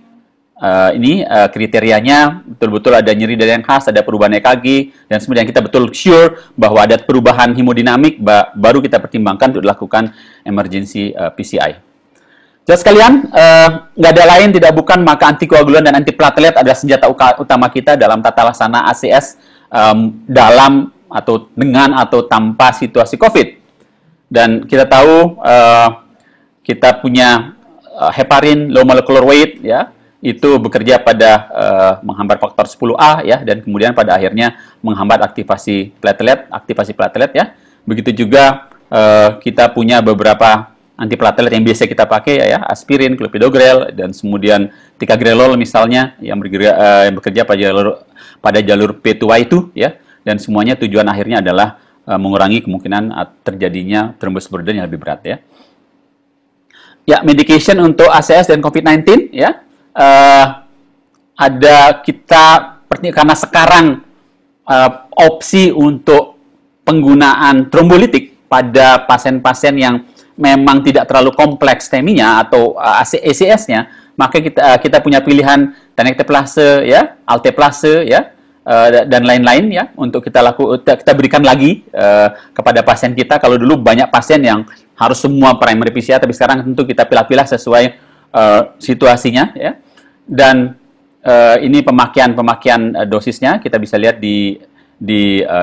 Ini kriterianya betul-betul ada nyeri dada yang khas, ada perubahan EKG, dan kemudian kita betul sure bahwa ada perubahan hemodinamik, baru kita pertimbangkan untuk dilakukan emergency PCI. Jelas sekalian, nggak ada lain tidak bukan maka antikoagulan dan antiplatelet adalah senjata utama kita dalam tata laksana ACS dalam atau dengan atau tanpa situasi COVID. Dan kita tahu kita punya heparin low molecular weight ya, itu bekerja pada menghambat faktor 10A ya, dan kemudian pada akhirnya menghambat aktivasi platelet ya. Begitu juga kita punya beberapa antiplatelet yang biasa kita pakai ya, aspirin, clopidogrel, dan kemudian ticagrelol misalnya yang bekerja pada jalur P2Y2 ya, dan semuanya tujuan akhirnya adalah mengurangi kemungkinan terjadinya thrombus burden yang lebih berat ya. Ya, medication untuk ACS dan COVID-19 ya. Ada kita karena sekarang opsi untuk penggunaan trombolitik pada pasien-pasien yang memang tidak terlalu kompleks STEMI-nya atau ACS-nya, maka kita punya pilihan tenecteplase, ya, alteplase, ya, dan lain-lain, ya, untuk kita berikan lagi kepada pasien kita. Kalau dulu banyak pasien yang harus semua primary PCR, tapi sekarang tentu kita pilah-pilah sesuai situasinya, ya. Dan ini pemakaian dosisnya kita bisa lihat di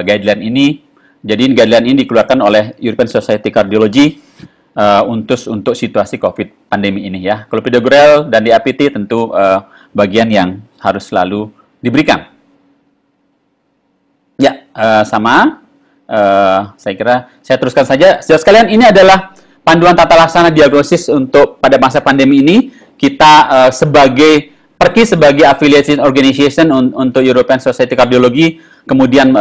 guideline ini. Jadi guideline ini dikeluarkan oleh European Society Cardiology untuk situasi COVID pandemi ini, ya. Clopidogrel dan DAPT tentu bagian yang harus selalu diberikan. Ya, sama. Saya kira saya teruskan saja. Saudara sekalian, ini adalah panduan tata laksana diagnosis untuk pada masa pandemi ini. Kita sebagai affiliation organization untuk European Society Cardiology, kemudian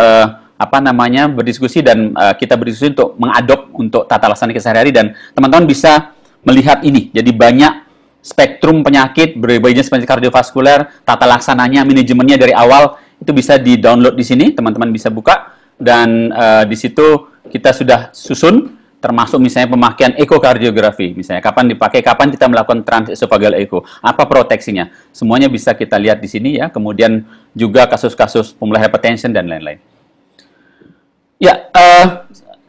berdiskusi dan kita berdiskusi untuk mengadop untuk tata laksana sehari-hari, dan teman-teman bisa melihat ini. Jadi banyak spektrum penyakit, berbagai jenis penyakit kardiovaskuler, tata laksananya, manajemennya dari awal itu bisa di-download di sini, teman-teman bisa buka, dan di situ kita sudah susun, termasuk misalnya pemakaian ekokardiografi, misalnya kapan dipakai, kapan kita melakukan transesophageal echo, apa proteksinya, semuanya bisa kita lihat di sini, ya. Kemudian juga kasus-kasus pulmonary hypertension dan lain-lain. Ya,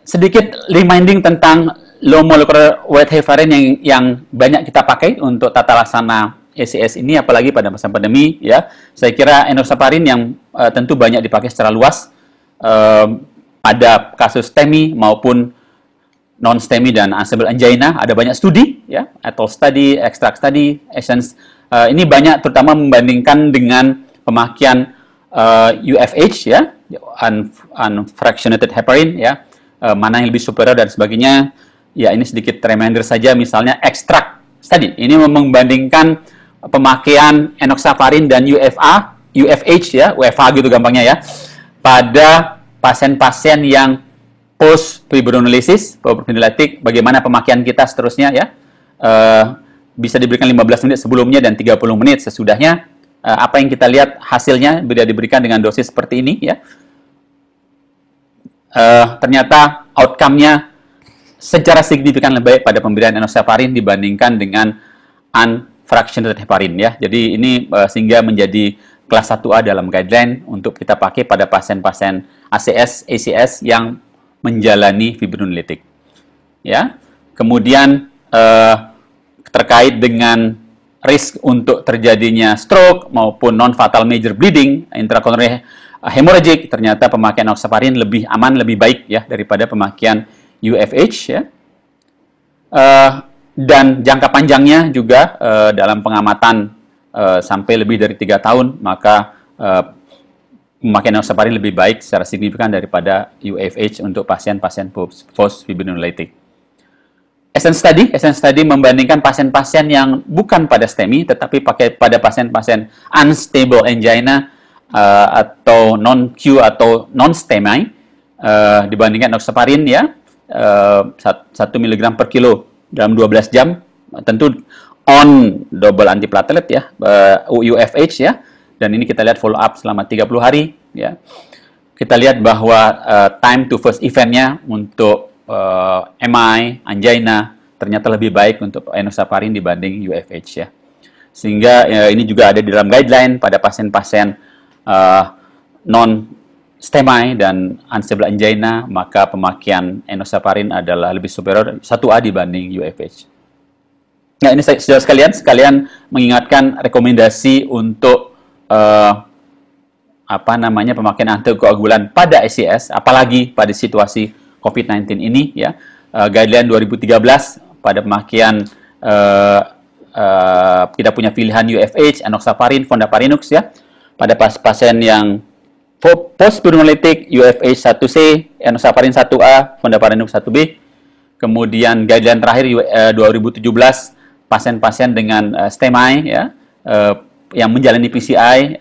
sedikit reminding tentang low molecular weight heparin yang banyak kita pakai untuk tata laksana ACS ini, apalagi pada masa pandemi, ya. Saya kira enoxaparin yang tentu banyak dipakai secara luas pada kasus STEMI maupun non-STEMI dan unstable angina. Ada banyak studi, ya, atoll study, extract study, essence. Ini banyak terutama membandingkan dengan pemakaian UFH, ya, unfractionated heparin, ya, mana yang lebih superior dan sebagainya. Ya, ini sedikit reminder saja, misalnya extract study. Ini membandingkan pemakaian enoxaparin dan UFH, ya, UFH gitu gampangnya, ya, pada pasien-pasien yang post fibrinolysis, fibrinolytic, bagaimana pemakaian kita seterusnya, ya. Bisa diberikan 15 menit sebelumnya dan 30 menit sesudahnya. Apa yang kita lihat hasilnya bila diberikan dengan dosis seperti ini, ya. Ternyata outcome-nya secara signifikan lebih baik pada pemberian enoxaparin dibandingkan dengan unfractionated heparin, ya. Jadi ini sehingga menjadi kelas 1A dalam guideline untuk kita pakai pada pasien-pasien ACS yang menjalani fibrinolytik, ya. Kemudian terkait dengan risk untuk terjadinya stroke maupun non-fatal major bleeding, intracoronary hemorrhagic, ternyata pemakaian enoxaparin lebih aman, lebih baik, ya, daripada pemakaian UFH, ya. Dan jangka panjangnya juga dalam pengamatan sampai lebih dari 3 tahun, maka pemakaian enoxaparin lebih baik secara signifikan daripada UFH untuk pasien-pasien post-fibrinolytic. Essence study membandingkan pasien-pasien yang bukan pada STEMI, tetapi pada pasien-pasien unstable angina atau non-Q atau non-STEMI dibandingkan enoxaparin, ya, 1 mg per kilo dalam 12 jam, tentu on double antiplatelet, ya, UFH, ya. Dan ini kita lihat follow up selama 30 hari, ya. Kita lihat bahwa time to first event-nya untuk MI, angina, ternyata lebih baik untuk enoxaparin dibanding UFH, ya. Sehingga ini juga ada di dalam guideline pada pasien-pasien non-STEMI dan unstable angina, maka pemakaian enoxaparin adalah lebih superior 1A dibanding UFH. Nah, ini saudara sekalian mengingatkan rekomendasi untuk pemakaian antikoagulan pada ACS, apalagi pada situasi COVID-19 ini, ya. Guideline 2013 pada pemakaian kita punya pilihan UFH, enoxaparin, fondaparinux, ya. Pada pasien yang post-fibrinolytic, UFH 1C, enoxaparin 1A, fondaparinux 1B. Kemudian guideline terakhir 2017 pasien-pasien dengan STEMI, ya, yang menjalani PCI,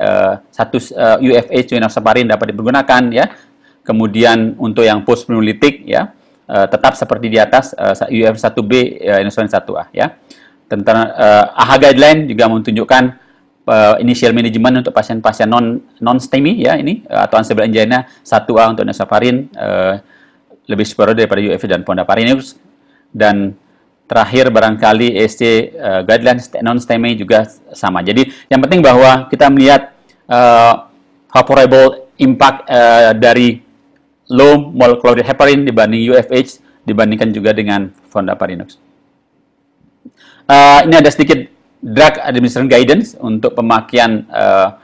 UFH enoxaparin dapat dipergunakan, ya. Kemudian untuk yang post-fibrinolytic, ya, tetap seperti di atas, UFH 1B, enoxaparin 1A, ya. Tentang AHA guideline juga menunjukkan initial management untuk pasien-pasien non-STEMI, ya, ini atau unstable angina 1A untuk enoxaparin lebih superior daripada UFH dan fondaparinux. Dan Terakhir barangkali ESC guidelines non-STEMI juga sama. Jadi yang penting bahwa kita melihat favorable impact dari low molecular heparin dibanding UFH dibandingkan juga dengan fondaparinux. Ini ada sedikit drug administration guidance untuk pemakaian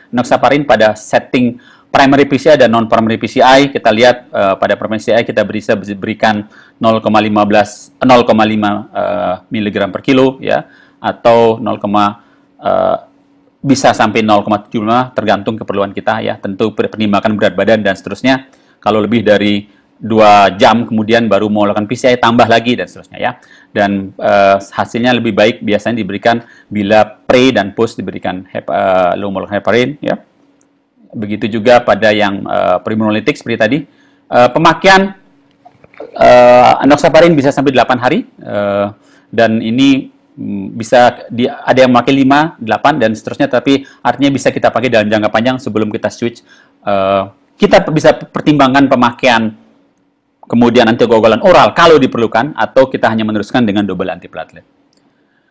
enoxaparin pada setting primary PCI dan non-primary PCI. Kita lihat pada primary PCI kita bisa berikan 0,5 mg per kilo ya, atau bisa sampai 0,75 tergantung keperluan kita ya. Tentu pertimbangan berat badan dan seterusnya. Kalau lebih dari 2 jam kemudian baru mau melakukan PCI, tambah lagi dan seterusnya ya. Dan hasilnya lebih baik biasanya diberikan bila pre dan post diberikan low molecular heparin ya. Begitu juga pada yang primololitik seperti tadi. Pemakaian enoxaparin bisa sampai 8 hari dan ini bisa ada yang memakai 5, 8 dan seterusnya, tapi artinya bisa kita pakai dalam jangka panjang sebelum kita switch. Kita bisa pertimbangkan pemakaian kemudian antikoagulan oral kalau diperlukan, atau kita hanya meneruskan dengan double antiplatelet.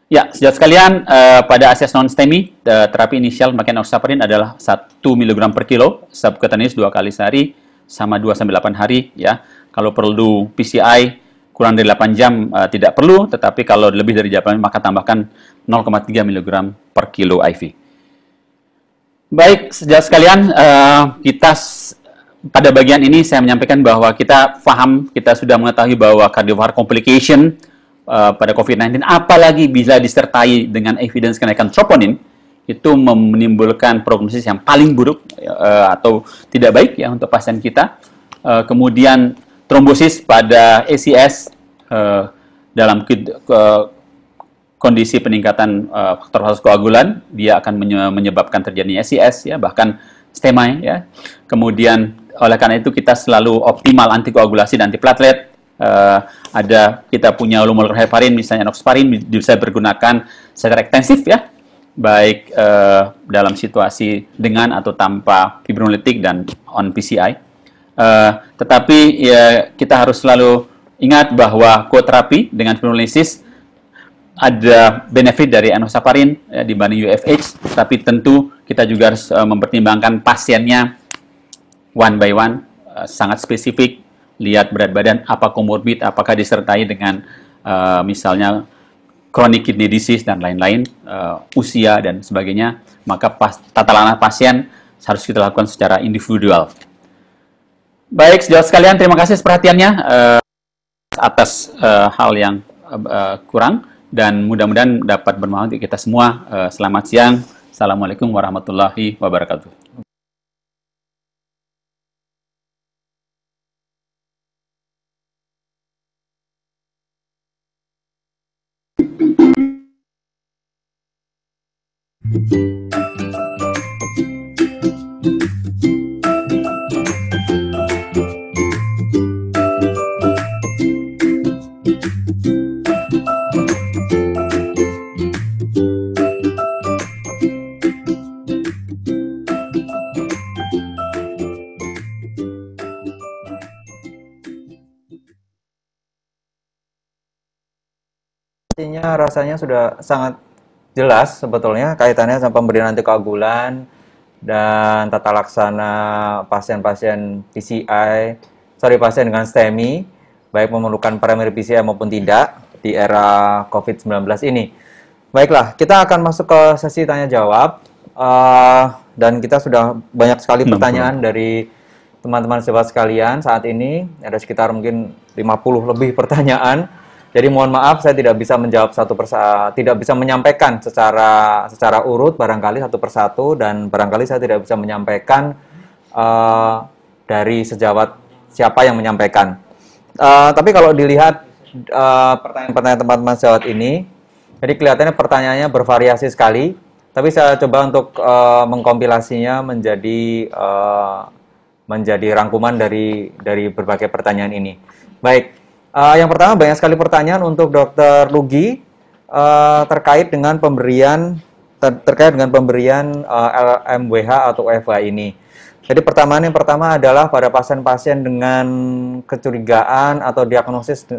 Ya, saudara sekalian, pada ACS non-STEMI, terapi inisial pemakaian enoxaparin adalah 1 mg per kilo, subcutaneous 2 kali sehari, sama 2-8 hari. Ya. Kalau perlu PCI, kurang dari 8 jam tidak perlu, tetapi kalau lebih dari 8 jam, maka tambahkan 0,3 mg per kilo IV. Baik, saudara sekalian, kita pada bagian ini saya menyampaikan bahwa kita paham, kita sudah mengetahui bahwa cardiovascular complication pada COVID-19, apalagi bisa disertai dengan evidence kenaikan troponin, itu menimbulkan prognosis yang paling buruk atau tidak baik ya untuk pasien kita. Kemudian trombosis pada ACS dalam kondisi peningkatan faktor koagulan, dia akan menyebabkan terjadinya ACS ya, bahkan STEMI ya. Kemudian oleh karena itu kita selalu optimal antikoagulasi dan antiplatelet. Kita punya low molecular heparin, misalnya enoxaparin bisa digunakan secara ekstensif ya, baik dalam situasi dengan atau tanpa fibrinolitik dan on PCI. Tetapi ya, kita harus selalu ingat bahwa koterapi dengan fibrinolysis ada benefit dari enoxaparin ya, dibanding UFH, tapi tentu kita juga harus mempertimbangkan pasiennya one by one, sangat spesifik, lihat berat badan, apa komorbid, apakah disertai dengan misalnya chronic kidney disease dan lain-lain, usia dan sebagainya, maka tata laksana pasien harus kita lakukan secara individual. Baik, saudara sekalian, terima kasih perhatiannya atas hal yang kurang, dan mudah-mudahan dapat bermanfaat untuk kita semua. Selamat siang. Assalamualaikum warahmatullahi wabarakatuh. Rasanya sudah sangat jelas sebetulnya kaitannya sama pemberian antikoagulan dan tata laksana pasien-pasien pasien dengan STEMI, baik memerlukan primary PCI maupun tidak di era COVID-19 ini. Baiklah, kita akan masuk ke sesi tanya jawab, dan kita sudah banyak sekali pertanyaan dari teman-teman sahabat sekalian. Saat ini ada sekitar mungkin 50 lebih pertanyaan. Jadi mohon maaf saya tidak bisa menjawab tidak bisa menyampaikan secara urut barangkali satu persatu, dan barangkali saya tidak bisa menyampaikan dari sejawat siapa yang menyampaikan. Tapi kalau dilihat pertanyaan-pertanyaan teman-teman sejawat ini, jadi kelihatannya pertanyaannya bervariasi sekali, tapi saya coba untuk mengkompilasinya menjadi rangkuman dari berbagai pertanyaan ini. Baik. Yang pertama, banyak sekali pertanyaan untuk Dr. Lugi terkait dengan pemberian terkait dengan pemberian LMWH atau WFH ini. Jadi yang pertama adalah pada pasien-pasien dengan kecurigaan atau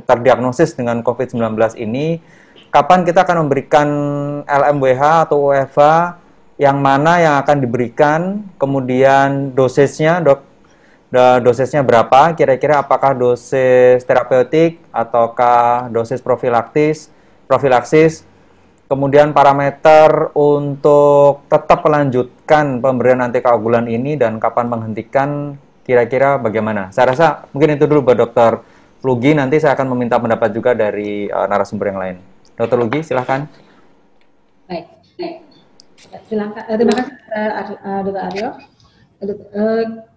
terdiagnosis dengan COVID-19 ini, kapan kita akan memberikan LMWH atau WFH, yang mana yang akan diberikan, kemudian dosisnya, dok, dosisnya berapa, kira-kira apakah dosis terapeutik ataukah dosis profilaksis, kemudian parameter untuk tetap melanjutkan pemberian antikoagulan ini dan kapan menghentikan, kira-kira bagaimana? Saya rasa mungkin itu dulu buat Dr. Lugi, nanti saya akan meminta pendapat juga dari narasumber yang lain. Dr. Lugi, silahkan. Baik, silakan. Terima kasih Dr. Aryo.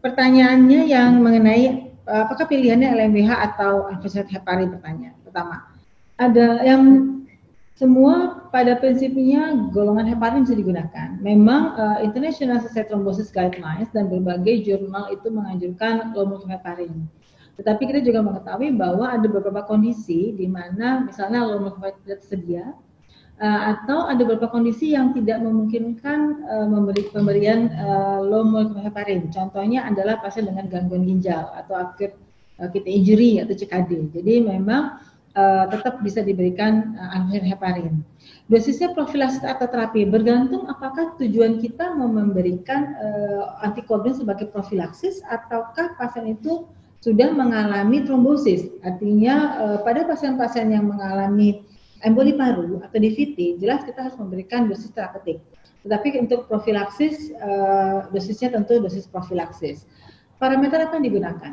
Pertanyaannya yang mengenai apakah pilihannya LMWH atau amfetamin heparin pertama. Ada yang semua pada prinsipnya golongan heparin bisa digunakan. Memang International Society Thrombosis Guidelines dan berbagai jurnal itu menganjurkan low molecular heparin. Tetapi kita juga mengetahui bahwa ada beberapa kondisi di mana misalnya low molecular heparin tidak tersedia, atau ada beberapa kondisi yang tidak memungkinkan pemberian low molecular heparin. Contohnya adalah pasien dengan gangguan ginjal atau acute kidney injury atau CKD. Jadi memang tetap bisa diberikan heparin. Dosisnya profilaksis atau terapi bergantung apakah tujuan kita mau memberikan antikoagulan sebagai profilaksis ataukah pasien itu sudah mengalami trombosis. Artinya pada pasien-pasien yang mengalami emboli paru atau DVT, jelas kita harus memberikan dosis terapeutik. Tetapi untuk profilaksis, dosisnya tentu dosis profilaksis. Parameter apa yang digunakan?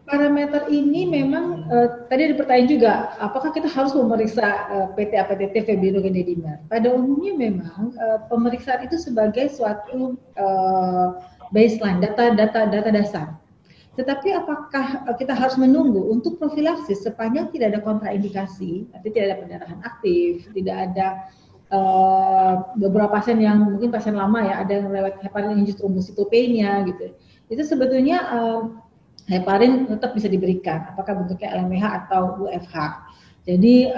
Parameter ini memang tadi ada pertanyaan juga, apakah kita harus memeriksa PT-APTT fibrinogen-dimer? Pada umumnya memang pemeriksaan itu sebagai suatu baseline, data dasar. Tetapi apakah kita harus menunggu untuk profilaksis sepanjang tidak ada kontraindikasi, artinya tidak ada pendarahan aktif, tidak ada beberapa pasien yang mungkin pasien lama ya, ada yang lewat heparin induced thrombocytopenia gitu. Itu sebetulnya heparin tetap bisa diberikan, apakah bentuknya LMWH atau WFH. Jadi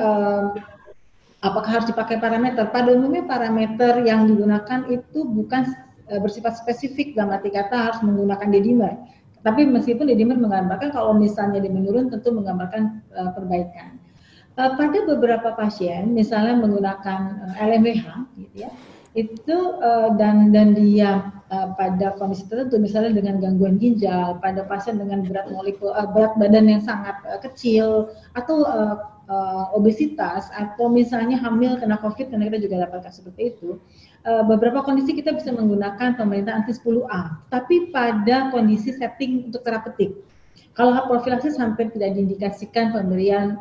apakah harus dipakai parameter? Pada umumnya parameter yang digunakan itu bukan bersifat spesifik, dalam arti kata harus menggunakan D-dimer. Tapi meskipun D-dimer menggambarkan kalau misalnya dia menurun tentu menggambarkan perbaikan. Pada beberapa pasien misalnya menggunakan LMWH gitu ya, itu dan dia pada kondisi tertentu misalnya dengan gangguan ginjal, pada pasien dengan berat badan yang sangat kecil atau obesitas atau misalnya hamil kena COVID, karena kita juga dapatkan seperti itu. Beberapa kondisi kita bisa menggunakan pemerintah anti-10A, tapi pada kondisi setting untuk terapeutik. Kalau profilaksis hampir tidak diindikasikan pemberian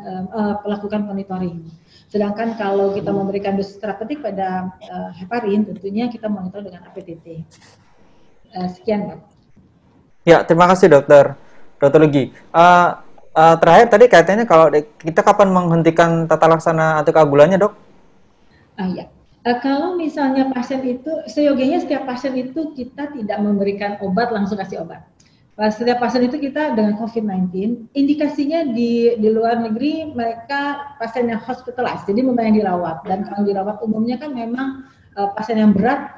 melakukan monitoring. Sedangkan kalau kita memberikan dosis terapeutik pada heparin, tentunya kita monitor dengan APTT. Sekian, Pak. Ya, terima kasih Dr. Lugi. Terakhir tadi kaitannya kalau kita kapan menghentikan tata laksana antikoagulannya, Dok? Ya. Kalau misalnya pasien itu, seyogianya setiap pasien itu kita tidak memberikan obat, langsung kasih obat. Setiap pasien itu kita dengan COVID-19, indikasinya di luar negeri mereka pasien yang hospitalized, jadi memang yang dirawat. Dan kalau dirawat umumnya kan memang pasien yang berat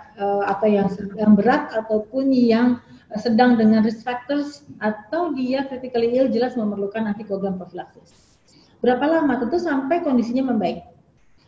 atau yang berat ataupun yang sedang dengan risk factors atau dia critically ill jelas memerlukan antikoagulan profilaksis. Berapa lama? Tentu sampai kondisinya membaik.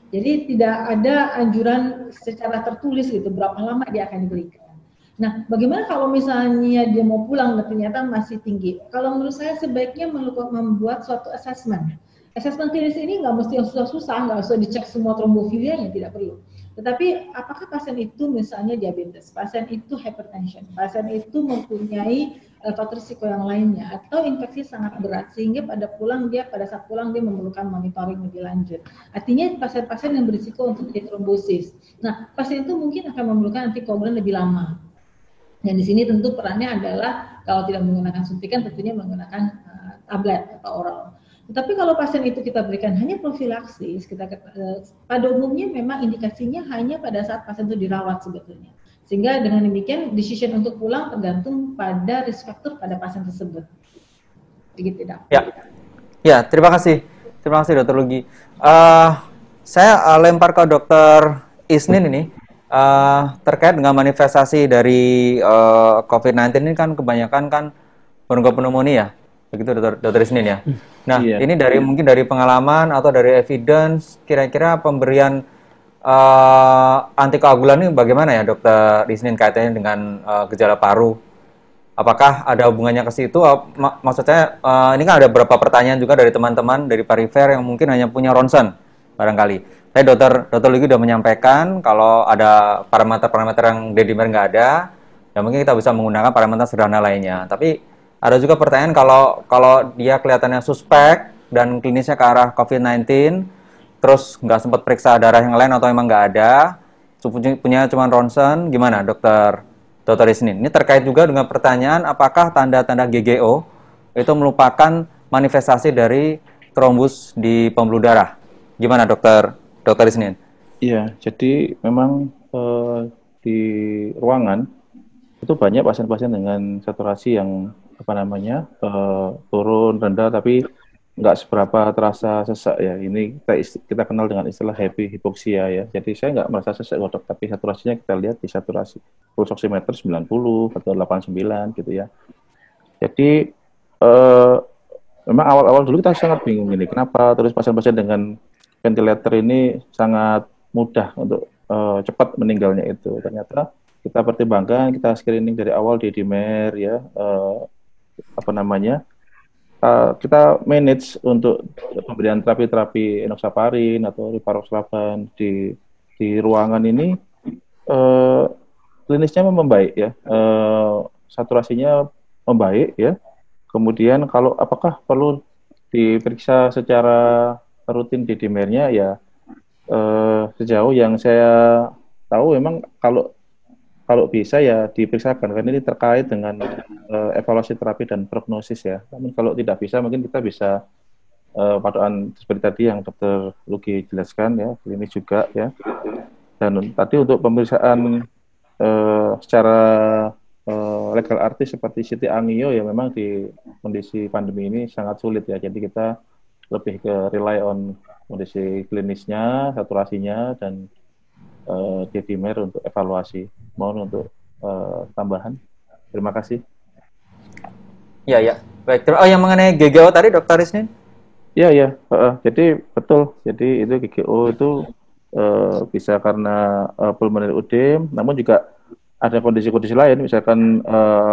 Jadi tidak ada anjuran secara tertulis gitu berapa lama dia akan diberikan. Nah, bagaimana kalau misalnya dia mau pulang dan ternyata masih tinggi? Kalau menurut saya sebaiknya membuat suatu assessment. Assessment klinis ini nggak mesti yang susah-susah, nggak usah dicek semua trombofilianya, tidak perlu. Tetapi apakah pasien itu misalnya diabetes, pasien itu hypertension, pasien itu mempunyai faktor risiko yang lainnya, atau infeksi sangat berat sehingga pada saat pulang dia memerlukan monitoring lebih lanjut. Artinya pasien-pasien yang berisiko untuk trombosis. Nah, pasien itu mungkin akan memerlukan antikoagulan lebih lama. Dan di sini tentu perannya adalah kalau tidak menggunakan suntikan tentunya menggunakan tablet atau oral. Tetapi kalau pasien itu kita berikan hanya profilaksis, pada umumnya memang indikasinya hanya pada saat pasien itu dirawat sebetulnya. Sehingga dengan demikian decision untuk pulang tergantung pada risk factor pada pasien tersebut. Begitu, Dok. Ya, terima kasih Dr. Lugi. saya lempar ke Dokter Isnin ini terkait dengan manifestasi dari COVID-19 ini kan kebanyakan kan bronchopneumonia, begitu Dokter Isnin ya. Nah, ini mungkin dari pengalaman atau dari evidence, kira-kira pemberian antikoagulan ini bagaimana ya Dokter Isnin kaitannya dengan gejala paru? Apakah ada hubungannya ke situ? Maksud saya, ini kan ada beberapa pertanyaan juga dari teman-teman dari Parifer yang mungkin hanya punya ronsen barangkali. Saya Dokter Lugi sudah menyampaikan kalau ada parameter-parameter yang D-dimer nggak ada, ya mungkin kita bisa menggunakan parameter sederhana lainnya. Tapi ada juga pertanyaan kalau dia kelihatannya suspek dan klinisnya ke arah COVID-19, terus nggak sempat periksa darah yang lain atau emang nggak ada, punya cuma ronsen, gimana Dokter Isnin? Ini terkait juga dengan pertanyaan apakah tanda-tanda GGO itu merupakan manifestasi dari trombus di pembuluh darah. Gimana Dokter Isnin? Iya, jadi memang di ruangan itu banyak pasien-pasien dengan saturasi yang turun rendah tapi nggak seberapa terasa sesak ya. Ini kita kenal dengan istilah happy hipoksia ya. Jadi saya nggak merasa sesak dok, tapi saturasinya kita lihat di saturasi pulse oximeter 90 atau 89 gitu ya. Jadi memang awal-awal dulu kita sangat bingung ini kenapa terus pasien-pasien dengan ventilator ini sangat mudah untuk cepat meninggalnya itu. Ternyata kita pertimbangkan, kita screening dari awal di dimer ya, kita manage untuk pemberian terapi-terapi enoxaparin atau rivaroxaban di ruangan ini klinisnya membaik ya, saturasinya membaik ya. Kemudian kalau apakah perlu diperiksa secara rutin di dimernya ya, sejauh yang saya tahu memang kalau bisa ya diperiksakan karena ini terkait dengan evaluasi terapi dan prognosis ya. Namun kalau tidak bisa mungkin kita bisa paduan seperti tadi yang Dokter Lugi jelaskan ya, klinis juga ya. Dan tadi untuk pemeriksaan secara legal artis seperti CT angio ya memang di kondisi pandemi ini sangat sulit ya. Jadi kita lebih ke rely on kondisi klinisnya, saturasinya dan D-dimer untuk evaluasi. Mohon untuk tambahan. Terima kasih. Ya. Baik. Yang mengenai GGO tadi, Dokter Isnin? Ya. Jadi betul. Jadi itu GGO itu bisa karena pulmonary edema, namun juga ada kondisi-kondisi lain, misalkan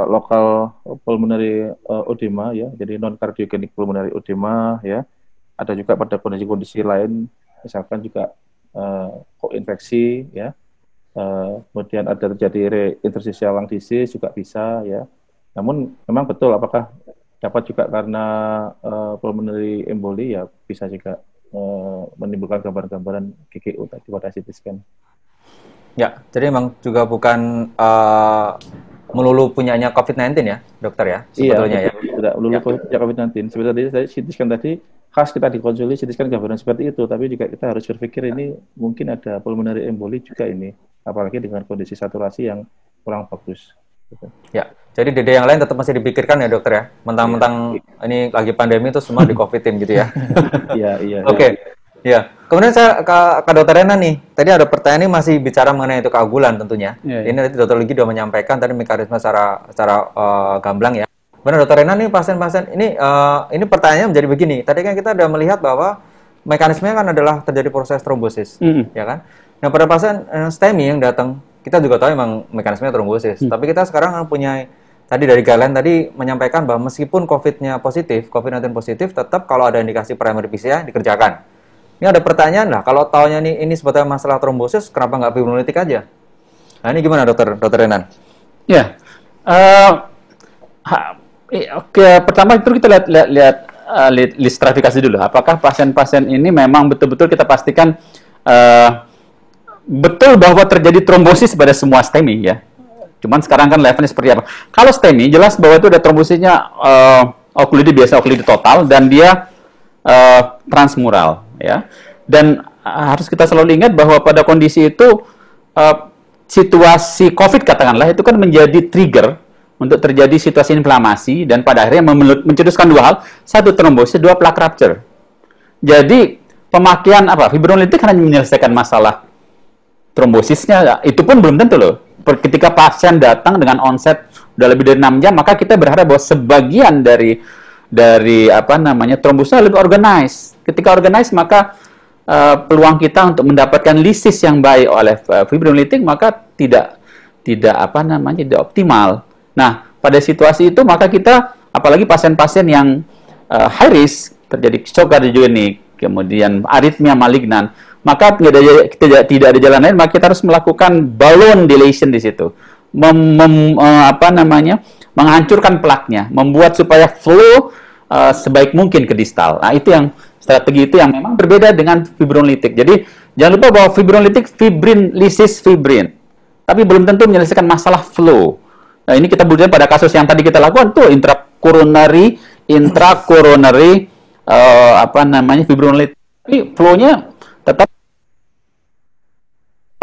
lokal pulmonary edema ya, jadi non cardiogenic pulmonary edema ya. Ada juga pada kondisi-kondisi lain, misalkan juga koinfeksi ya, kemudian ada terjadi reinterstitial lung disease juga bisa ya. Namun memang betul apakah dapat juga karena pulmonary emboli ya bisa juga menimbulkan gambaran-gambaran GGO tadi pada CT scan. Ya, jadi memang juga bukan melulu punyanya COVID-19 ya, dokter ya, sebetulnya iya, tidak melulu punya COVID-19. Sebenarnya saya CT scan tadi khas kita dikonsuli CT scan gambaran seperti itu, tapi juga kita harus berpikir ini mungkin ada pulmonary emboli juga ini, apalagi dengan kondisi saturasi yang kurang bagus. Gitu. Ya, jadi DD yang lain tetap masih dipikirkan ya dokter ya, mentang-mentang ini lagi pandemi itu semua di-COVID-in gitu ya. Iya. Oke. Ya, kemudian saya ke Dokter Rena nih. Tadi ada pertanyaan ini masih bicara mengenai itu keagulan tentunya. Ini tadi Dokter Lugi sudah menyampaikan tadi mekanisme secara gamblang ya. Benar Dokter Rena nih pasien-pasien ini pertanyaannya menjadi begini. Tadi kan kita sudah melihat bahwa mekanismenya kan adalah terjadi proses trombosis, ya kan? Nah pada pasien STEMI yang datang, kita juga tahu memang mekanismenya trombosis. Tapi kita sekarang punya tadi dari guideline tadi menyampaikan bahwa meskipun COVID-19 positif, tetap kalau ada indikasi primary PCR dikerjakan. Ini ada pertanyaan lah, kalau taunya ini sebetulnya masalah trombosis, kenapa nggak fibrinolytik aja? Nah ini gimana dokter Renan? Ya, pertama itu kita lihat list stratifikasi dulu. Apakah pasien-pasien ini memang betul-betul kita pastikan betul bahwa terjadi trombosis pada semua STEMI ya. Cuman sekarang kan levelnya seperti apa? Kalau STEMI jelas bahwa itu ada trombosisnya okludi biasa, okludi total dan dia transmural ya. Dan harus kita selalu ingat bahwa pada kondisi itu situasi COVID katakanlah itu kan menjadi trigger untuk terjadi situasi inflamasi dan pada akhirnya mencetuskan dua hal, satu trombosis, dua plaque rupture. Jadi pemakaian fibrinolitik hanya menyelesaikan masalah trombosisnya, itu pun belum tentu loh. Ketika pasien datang dengan onset udah lebih dari 6 jam, maka kita berharap bahwa sebagian dari trombosnya lebih organize. Ketika organize, maka peluang kita untuk mendapatkan lisis yang baik oleh fibrinolitik maka tidak optimal. Nah, pada situasi itu maka kita, apalagi pasien-pasien yang high risk, terjadi shock kardiogenik, kemudian aritmia malignan, maka tidak ada jalan lain, maka kita harus melakukan balloon dilation di situ, menghancurkan plaknya, membuat supaya flow sebaik mungkin ke distal. Nah, itu yang strategi itu yang memang berbeda dengan fibrinolitik. Jadi jangan lupa bahwa fibrinolitik fibrin lisis fibrin, tapi belum tentu menyelesaikan masalah flow. Nah, ini kita berbicara pada kasus yang tadi kita lakukan tuh intracoronary fibrinolitik. Tapi flow-nya tetap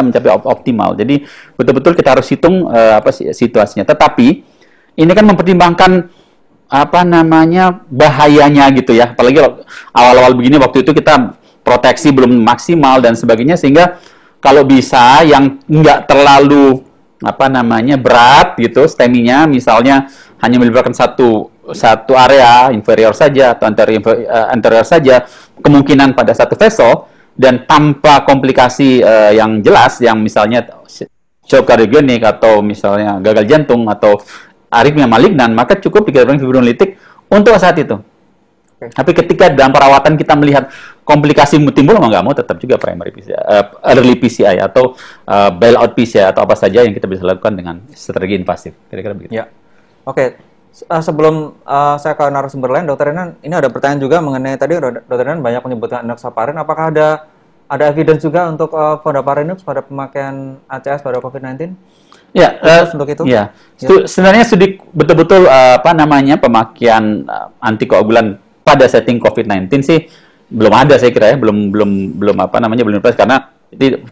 mencapai optimal. Jadi betul-betul kita harus hitung situasinya. Tetapi ini kan mempertimbangkan bahayanya gitu ya. Apalagi awal-awal begini, waktu itu kita proteksi belum maksimal dan sebagainya, sehingga kalau bisa yang nggak terlalu berat gitu STEMI-nya, misalnya hanya melibatkan satu area inferior saja atau anterior saja, kemungkinan pada satu vessel, dan tanpa komplikasi yang jelas, yang misalnya shock kardiogenik atau misalnya gagal jantung atau aritmia malignan, maka cukup dikatakan fibrinolitik untuk saat itu. Okay. Tapi ketika dalam perawatan kita melihat komplikasi timbul, mau nggak mau tetap juga primary PCI, early PCI atau bailout PCI atau apa saja yang kita bisa lakukan dengan strategi invasif. Kira-kira begitu. Ya, oke. Sebelum saya ke narasumber lain, Dr. Renan, ini ada pertanyaan juga mengenai tadi Dr. Renan banyak menyebutkan enoxaparin. Apakah ada evidence juga untuk fondaparinux pada pemakaian ACS pada COVID-19? Ya, untuk itu. Ya. Sebenarnya studi betul-betul pemakaian antikoagulan pada setting COVID-19 sih belum ada, saya kira ya, belum diproses karena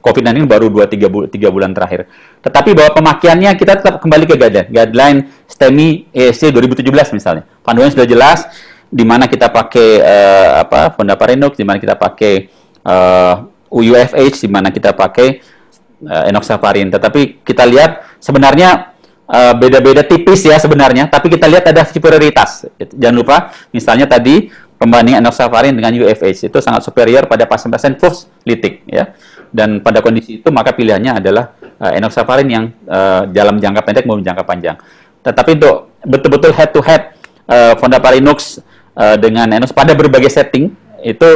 COVID-19 baru 2-3 bulan terakhir. Tetapi bahwa pemakaiannya kita tetap kembali ke guideline STEMI ESC 2017 misalnya. Panduannya sudah jelas di mana kita pakai fondaparinux, di mana kita pakai UFH, di mana kita pakai enoxaparin. Tetapi kita lihat sebenarnya beda-beda tipis ya sebenarnya, tapi kita lihat ada superioritas. Jangan lupa misalnya tadi pembanding enoxaparin dengan UFH itu sangat superior pada pasien-pasien post-litik ya. Dan pada kondisi itu maka pilihannya adalah enoxaparin yang dalam jangka pendek maupun jangka panjang. Tetapi untuk betul-betul head to head fondaparinux dengan enox pada berbagai setting itu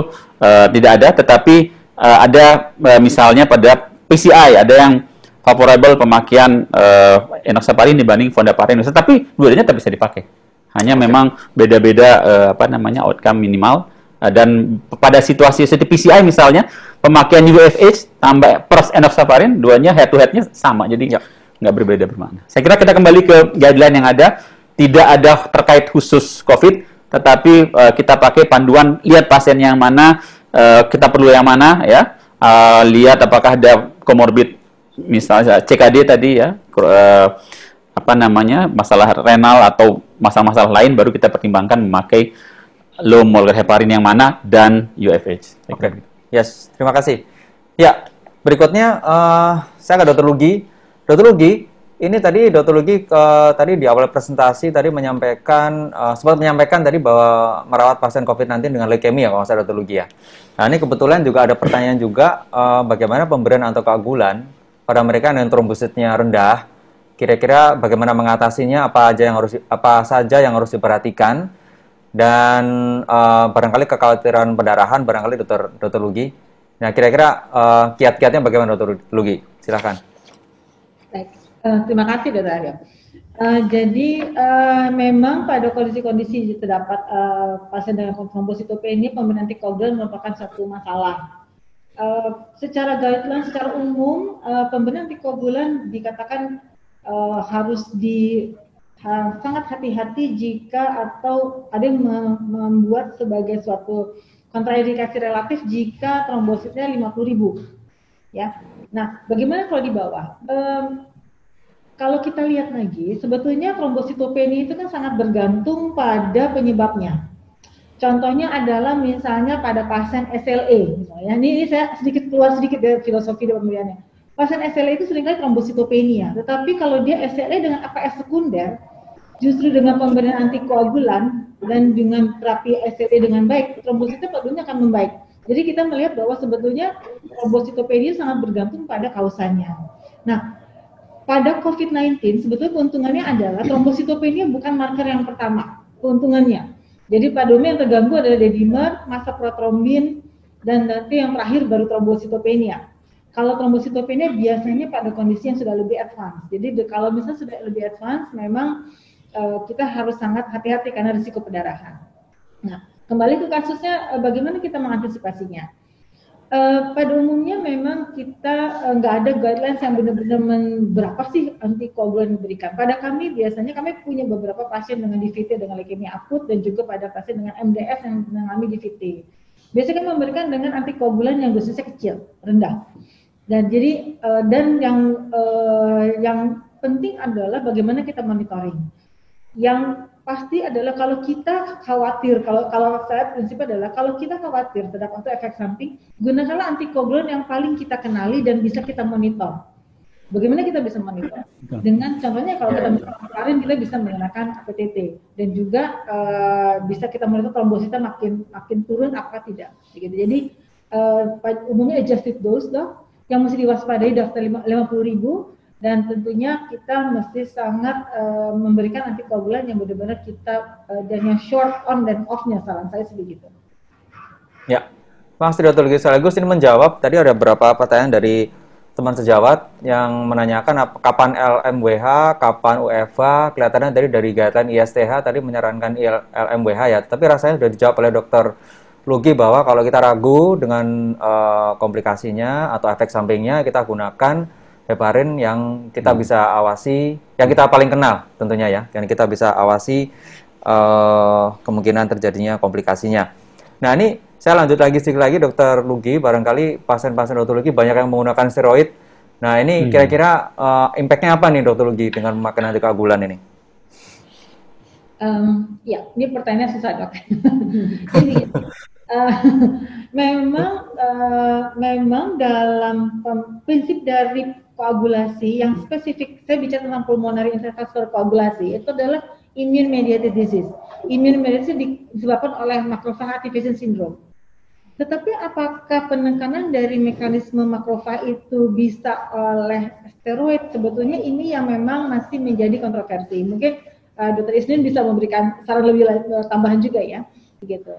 tidak ada, tetapi ada misalnya pada PCI ada yang favorable pemakaian enoxaparin dibanding fondaparinux, tetapi dua-duanya tetap bisa dipakai. Hanya memang beda-beda outcome minimal. Dan pada situasi seperti PCI misalnya, pemakaian UFH tambah plus enoxaparin, duanya head to head-nya sama, jadi nggak berbeda bermakna. Saya kira kita kembali ke guideline yang ada, tidak ada terkait khusus COVID, tetapi kita pakai panduan, lihat pasien yang mana, kita perlu yang mana, ya, lihat apakah ada komorbid, misalnya CKD tadi ya, masalah renal atau masalah-masalah lain, baru kita pertimbangkan memakai low molecular heparin yang mana dan UFH. Oke. Yes, terima kasih. Ya, berikutnya saya ke Dr. Lugi. Dr. Lugi, ini tadi Dr. Lugi tadi di awal presentasi tadi sempat menyampaikan tadi bahwa merawat pasien COVID-19 dengan leukemia kalau saya Dr. Lugi ya. Nah, ini kebetulan juga ada pertanyaan juga bagaimana pemberian antikoagulan pada mereka yang trombositnya rendah. Kira-kira bagaimana mengatasinya, apa saja yang harus diperhatikan, dan barangkali kekhawatiran pendarahan barangkali Dr. Lugi. Nah, kira-kira kiat-kiatnya bagaimana Dr. Lugi? Silakan. Baik, terima kasih Dr. Aryo. Jadi memang pada kondisi-kondisi terdapat pasien dengan trombositopenia, pemberian antikoagulan merupakan satu masalah. Secara guideline, secara umum pemberian antikoagulan dikatakan harus sangat hati-hati jika atau ada yang membuat sebagai suatu kontraindikasi relatif jika trombositnya 50.000 ya. Nah, bagaimana kalau di bawah? Kalau kita lihat lagi, sebetulnya trombositopenia itu kan sangat bergantung pada penyebabnya. Contohnya adalah misalnya pada pasien SLE, misalnya. Ini saya keluar sedikit dari filosofi dan pemilihannya. Pasien SLE itu seringkali trombositopenia, tetapi kalau dia SLE dengan AKS sekunder, justru dengan pemberian antikoagulan dan dengan terapi SLE dengan baik, trombositnya padanya akan membaik. Jadi kita melihat bahwa sebetulnya trombositopenia sangat bergantung pada kausanya. Nah, pada COVID-19 sebetulnya keuntungannya adalah trombositopenia bukan marker yang pertama, keuntungannya. Jadi pada umumnya yang terganggu adalah dedimer, massa protrombin, dan nanti yang terakhir baru trombositopenia. Kalau trombositopenia biasanya pada kondisi yang sudah lebih advance. Jadi kalau misalnya sudah lebih advance, memang kita harus sangat hati-hati karena risiko pendarahan. Nah, kembali ke kasusnya, bagaimana kita mengantisipasinya? Pada umumnya memang kita nggak ada guidelines yang benar-benar berapa sih antikoagulan yang diberikan. Pada kami biasanya kami punya beberapa pasien dengan DVT dengan leukemia akut dan juga pada pasien dengan MDS yang mengalami DVT. Biasanya kami memberikan dengan antikoagulan yang dosisnya kecil, rendah. Dan jadi dan yang penting adalah bagaimana kita monitoring. Yang pasti adalah kalau kita khawatir, kalau saya prinsip adalah kalau kita khawatir terhadap efek samping, gunakanlah antikoagulan yang paling kita kenali dan bisa kita monitor. Bagaimana kita bisa monitor? Dengan contohnya kalau kita kemarin kita bisa menggunakan PTT dan juga bisa kita monitor trombositnya makin turun apa tidak. Jadi umumnya adjusted dose dok, yang mesti diwaspadai daftar 50.000. Dan tentunya kita mesti sangat memberikan antikoagulan yang benar-benar kita dan yang short on dan off-nya, saran saya sebegitu. Ya, Mas Dr. Lugi sekaligus ini menjawab, tadi ada beberapa pertanyaan dari teman sejawat yang menanyakan kapan LMWH, kapan UFA, kelihatannya dari guideline ISTH tadi menyarankan LMWH ya, tapi rasanya sudah dijawab oleh Dr. Lugi bahwa kalau kita ragu dengan komplikasinya atau efek sampingnya, kita gunakan heparin yang kita bisa awasi, yang kita paling kenal tentunya ya, yang kita bisa awasi kemungkinan terjadinya komplikasinya. Nah ini saya lanjut lagi sedikit lagi Dr. Lugi, barangkali pasien-pasien Dr. Lugi banyak yang menggunakan steroid. Nah ini kira-kira impact-nya apa nih Dr. Lugi dengan memakai antikoagulan ini? Ya, ini pertanyaan susah dok. Jadi, memang dalam prinsip dari koagulasi yang spesifik, saya bicara tentang pulmonary intravascular koagulasi, itu adalah immune mediated disease. Immune mediated disebabkan oleh macrophage activation syndrome. Tetapi apakah penekanan dari mekanisme makrofag itu bisa oleh steroid? Sebetulnya ini yang memang masih menjadi kontroversi. Mungkin Dr. Isnin bisa memberikan saran lebih tambahan juga ya, begitu.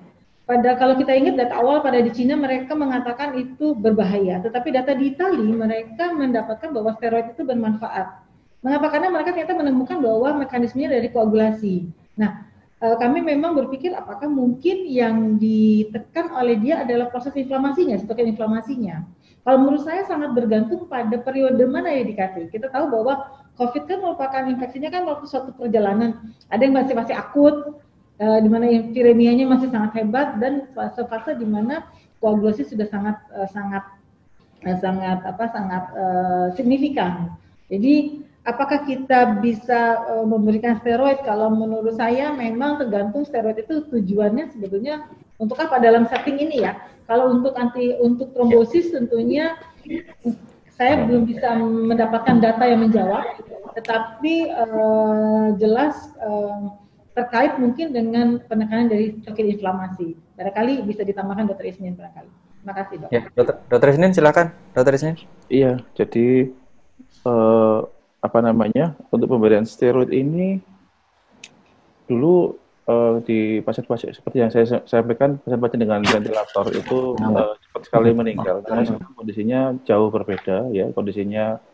Kalau kita ingat data awal pada di Cina mereka mengatakan itu berbahaya, tetapi data di Italia mereka mendapatkan bahwa steroid itu bermanfaat. Mengapa? Karena mereka ternyata menemukan bahwa mekanismenya dari koagulasi. Nah, kami memang berpikir apakah mungkin yang ditekan oleh dia adalah proses inflamasinya, sitokin inflamasinya. Kalau menurut saya sangat bergantung pada periode mana ya dikasih. Kita tahu bahwa COVID kan merupakan infeksinya kan waktu suatu perjalanan. Ada yang masih akut, di mana viremianya masih sangat hebat dan fase-fase di mana koagulasi sudah sangat signifikan. Jadi apakah kita bisa memberikan steroid? Kalau menurut saya memang tergantung steroid itu tujuannya sebetulnya untuk apa dalam setting ini ya. Kalau untuk trombosis tentunya saya belum bisa mendapatkan data yang menjawab, tetapi jelas terkait mungkin dengan penekanan dari sitokin inflamasi. Barangkali bisa ditambahkan Dr. Isnin barangkali. Terima kasih dok. Ya, Dr. Isnin silakan. Dr. Isnin. Iya, jadi untuk pemberian steroid ini dulu di pasien-pasien seperti yang saya sampaikan, pasien-pasien dengan ventilator itu cepat sekali meninggal karena kondisinya jauh berbeda ya, kondisinya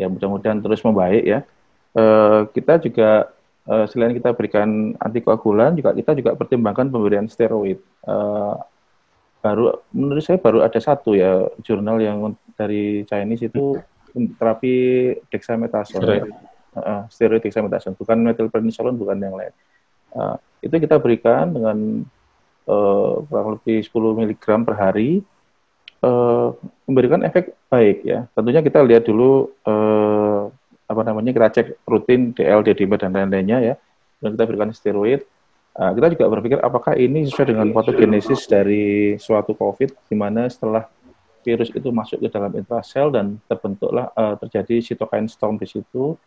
ya mudah-mudahan terus membaik ya. Kita juga selain kita berikan antikoagulan, kita juga pertimbangkan pemberian steroid. Menurut saya baru ada satu ya jurnal yang dari Chinese itu terapi dexamethasone, steroid dexamethasone, bukan methylprednisolone, bukan yang lain. Itu kita berikan dengan kurang lebih 10 mg per hari, memberikan efek baik ya. Tentunya kita lihat dulu kita cek rutin DL, dedimer dan lain-lainnya ya. Dan kita berikan steroid. Kita juga berpikir apakah ini sesuai dengan patogenesis dari suatu COVID, di mana setelah virus itu masuk ke dalam intrasel dan terbentuklah terjadi cytokine storm di situ,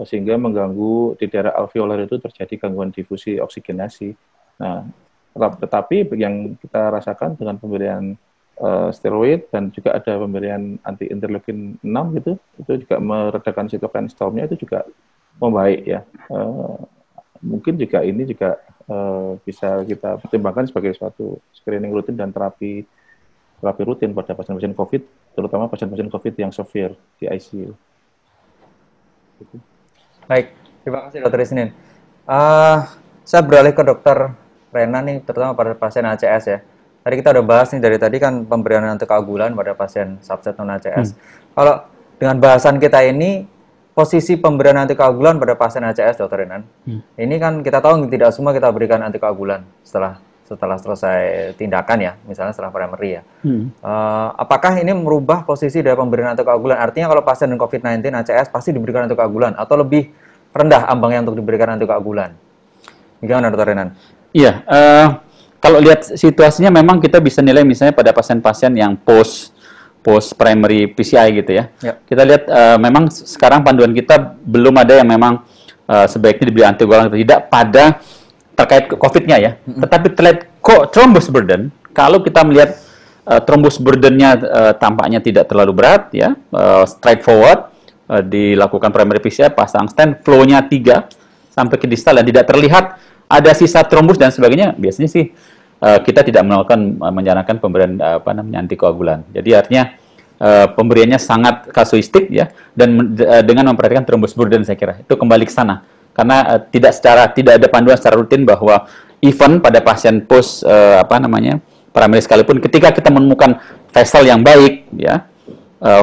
sehingga mengganggu di daerah alveolar itu terjadi gangguan difusi oksigenasi. Nah, tetapi yang kita rasakan dengan pemberian steroid dan juga ada pemberian anti interleukin 6 gitu, itu juga meredakan cytokine stormnya, itu juga membaik ya. Mungkin juga ini juga bisa kita pertimbangkan sebagai suatu screening rutin dan terapi rutin pada pasien-pasien COVID, terutama pasien-pasien COVID yang severe di ICU. Baik, terima kasih Dr. Isnin. Saya beralih ke Dr. Rena nih, terutama pada pasien ACS ya. Tadi kita udah bahas nih dari tadi kan pemberian antikoagulan pada pasien subset non ACS. Kalau dengan bahasan kita ini, posisi pemberian antikoagulan pada pasien ACS, Dr. Renan, ini kan kita tahu tidak semua kita berikan antikoagulan setelah selesai tindakan ya, misalnya setelah primary ya. Apakah ini merubah posisi dari pemberian antikoagulan? Artinya kalau pasien dengan COVID-19 ACS pasti diberikan antikoagulan atau lebih rendah ambangnya untuk diberikan antikoagulan? Gimana, Dr. Renan? Iya, kalau lihat situasinya memang kita bisa nilai misalnya pada pasien-pasien yang post primary PCI gitu ya. Kita lihat memang sekarang panduan kita belum ada yang memang sebaiknya diberi antikoagulan atau tidak pada terkait COVID-nya ya. Tetapi terkait thrombus burden, kalau kita melihat thrombus burden-nya tampaknya tidak terlalu berat ya, straightforward, dilakukan primary PCI, pasang stent, flow-nya 3 sampai ke distal dan tidak terlihat ada sisa trombus dan sebagainya, biasanya sih kita tidak menyarankan pemberian antikoagulan. Jadi artinya pemberiannya sangat kasuistik ya, dan dengan memperhatikan thrombus burden saya kira itu kembali ke sana, karena tidak ada panduan secara rutin bahwa even pada pasien post primary sekalipun, ketika kita menemukan vessel yang baik ya,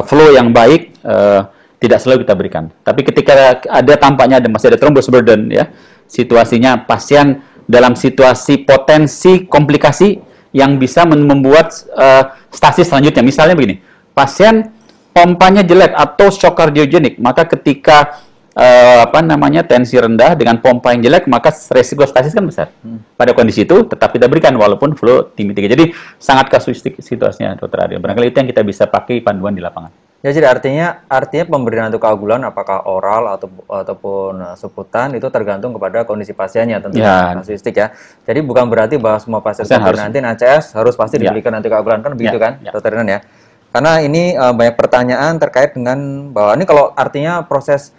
flow yang baik, tidak selalu kita berikan. Tapi ketika ada tampaknya masih ada thrombus burden ya, situasinya pasien dalam situasi potensi komplikasi yang bisa membuat stasis selanjutnya. Misalnya begini, pasien pompanya jelek atau shock kardiogenik, maka ketika tensi rendah dengan pompa yang jelek, maka resiko stasis kan besar. Pada kondisi itu tetap kita berikan walaupun flow tinggi. Jadi sangat kasuistik situasinya, Dr. Aryo. Barangkali itu yang kita bisa pakai panduan di lapangan. Ya, jadi artinya pemberian antikoagulan apakah oral ataupun subkutan itu tergantung kepada kondisi pasiennya tentunya, kasuistik ya. Jadi bukan berarti bahwa semua pasien COVID-19 ACS harus pasti diberikan antikoagulan, kan begitu kan, Dr. Renan ya? Karena ini banyak pertanyaan terkait dengan bahwa ini kalau artinya proses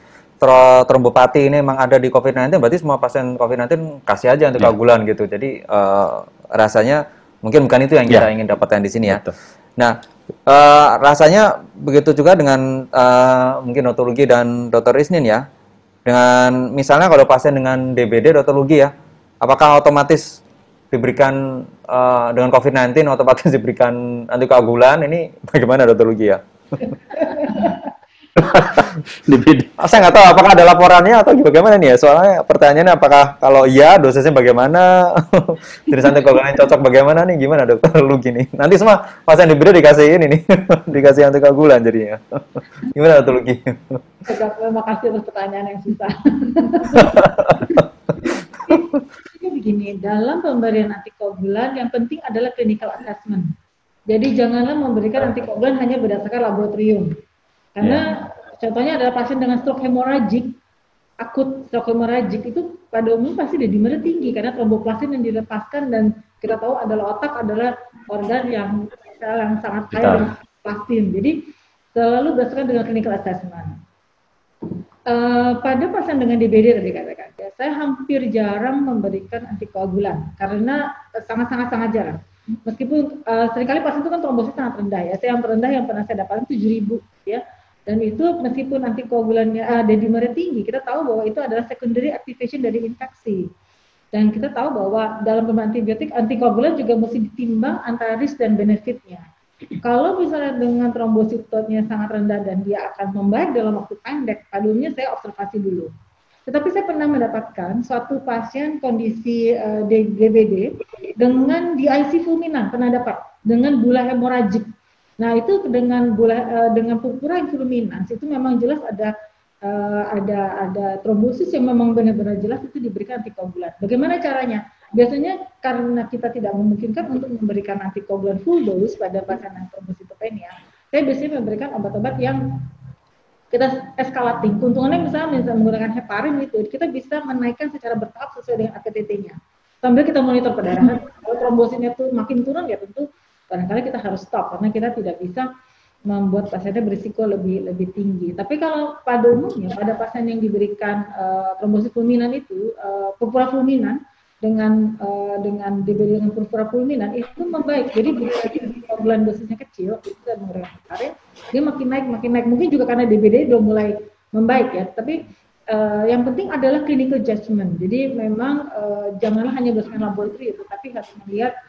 trombopati ini memang ada di COVID-19, berarti semua pasien COVID-19 kasih aja antikoagulan gitu. Jadi rasanya mungkin bukan itu yang kita ingin dapatkan di sini ya. Betul. Nah, rasanya begitu juga dengan mungkin Dr. Lugi dan Dr. Isnin ya. Dengan misalnya kalau pasien dengan DBD, Dr. Lugi ya, apakah otomatis diberikan dengan COVID-19 otomatis diberikan antikoagulan? Ini bagaimana, Dr. Lugi ya? Saya nggak tahu apakah ada laporannya atau bagaimana nih ya. Soalnya pertanyaannya apakah kalau iya dosisnya bagaimana, jenis antikoagulan yang cocok bagaimana nih, gimana Dokter Lugi nih? Nanti semua pasien diberi dikasih ini nih, dikasih antikoagulan jadinya. Gimana Dokter Lugi? Terima kasih atas pertanyaan yang susah. Jadi begini, dalam pemberian antikoagulan yang penting adalah clinical assessment. Jadi janganlah memberikan antikoagulan hanya berdasarkan laboratorium. Karena contohnya adalah pasien dengan stroke hemoragik, akut stroke hemoragik itu pada umumnya pasti dedimernya tinggi karena tromboplasin yang dilepaskan, dan kita tahu adalah otak adalah organ yang sangat kaya dengan plastin. Jadi selalu berdasarkan dengan clinical assessment. Pada pasien dengan DBD tadi katakan, ya, saya hampir jarang memberikan antikoagulan karena sangat jarang. Meskipun seringkali pasien itu kan trombosit sangat rendah ya. Yang terendah yang pernah saya dapatkan 7.000 ya. Dan itu meskipun antikoagulannya dedimernya tinggi, kita tahu bahwa itu adalah secondary activation dari infeksi. Dan kita tahu bahwa dalam pemberian antibiotik, antikoagulan juga mesti ditimbang antara risk dan benefitnya. Kalau misalnya dengan trombositotnya sangat rendah dan dia akan membaik dalam waktu pendek, pada umumnya saya observasi dulu. Tetapi saya pernah mendapatkan suatu pasien kondisi DBD dengan DIC fulminant, pernah dapat dengan bula hemoragik. Nah itu dengan purpura fulminans itu memang jelas ada trombosis yang memang benar-benar jelas, itu diberikan antikoagulan. Bagaimana caranya? biasanya karena kita tidak memungkinkan untuk memberikan antikoagulan full dose pada pasien yang trombositopenia, saya biasanya memberikan obat-obat yang kita eskalating. Keuntungannya misalnya menggunakan heparin itu, kita bisa menaikkan secara bertahap sesuai dengan AKTT-nya. Sambil kita monitor pendarahan, kalau trombositnya itu makin turun, ya tentu kadang-kadang kita harus stop karena kita tidak bisa membuat pasiennya berisiko lebih tinggi. Tapi kalau pada umumnya pada pasien yang diberikan trombosit fulminan itu purpura fulminan dengan diberi dengan purpura fulminan itu membaik. Jadi bila koagulan dosisnya kecil itu dan menggunakan heparin, dia makin naik. Mungkin juga karena DBD udah mulai membaik ya. Tapi yang penting adalah clinical judgment. Jadi memang janganlah hanya berdasarkan laboratorium, tetapi harus melihat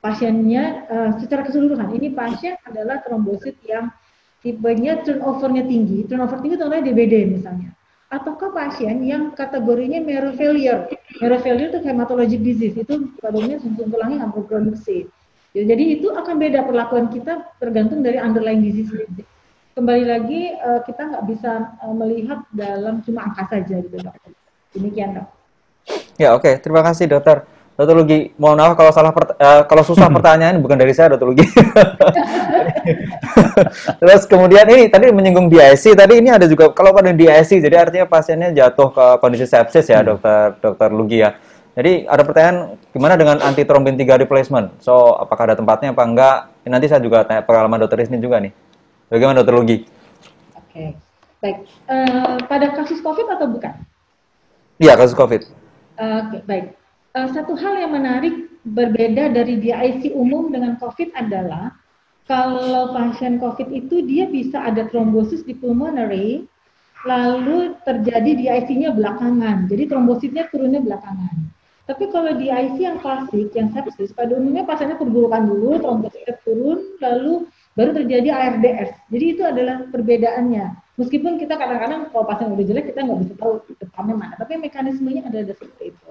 pasiennya secara keseluruhan. Ini pasien adalah trombosit yang tipenya turnover-nya tinggi. Turnover tinggi contohnya DBD misalnya. Ataukah pasien yang kategorinya marrow failure. Marrow failure itu hematologic disease. Itu pada umumnya sumsum tulangnya nggak berproduksi. Jadi itu akan beda perlakuan kita tergantung dari underlying disease. Kembali lagi kita nggak bisa melihat dalam cuma angka saja gitu dok. Demikian dok. Ya oke. Terima kasih dokter. Dr. Lugi, mohon maaf kalau kalau susah pertanyaan bukan dari saya, Dr. Lugi. Terus kemudian ini tadi menyinggung DIC, tadi ini ada juga kalau pada DIC, jadi artinya pasiennya jatuh ke kondisi sepsis ya, Dr. Lugi ya. Jadi ada pertanyaan, gimana dengan antitrombin 3 replacement? So, apakah ada tempatnya apa enggak? Ini nanti saya juga tanya pengalaman Dr. Isnin juga nih. Bagaimana Dr. Lugi? Oke, baik. Pada kasus COVID atau bukan? Iya, kasus COVID. Oke, baik. Satu hal yang menarik berbeda dari DIC umum dengan COVID adalah kalau pasien COVID itu dia bisa ada trombosis di pulmonary, lalu terjadi DIC-nya belakangan, jadi trombositnya turunnya belakangan. Tapi kalau DIC yang klasik, yang sepsis, pada umumnya pasiennya perburukan dulu, trombositnya turun, lalu baru terjadi ARDS. Jadi itu adalah perbedaannya. Meskipun kita kadang-kadang kalau pasien udah jelek kita nggak bisa tahu depannya mana, tapi mekanismenya adalah seperti itu.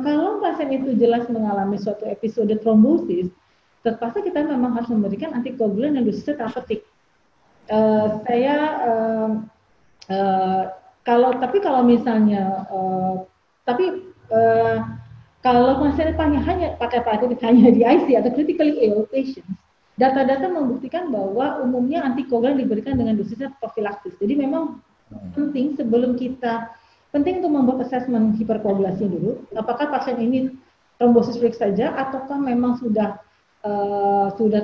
Kalau pasien itu jelas mengalami suatu episode trombosis, terpaksa kita memang harus memberikan antikoagulan yang dosisnya terapeutik. Kalau misalnya, kalau pasien hanya pakai hanya di IC atau critically ill patients, data-data membuktikan bahwa umumnya antikoagulan diberikan dengan dosisnya profilaksis. Jadi memang penting sebelum penting untuk membuat assessment hiperkoagulasi dulu. Apakah pasien ini trombosis freak saja, ataukah memang sudah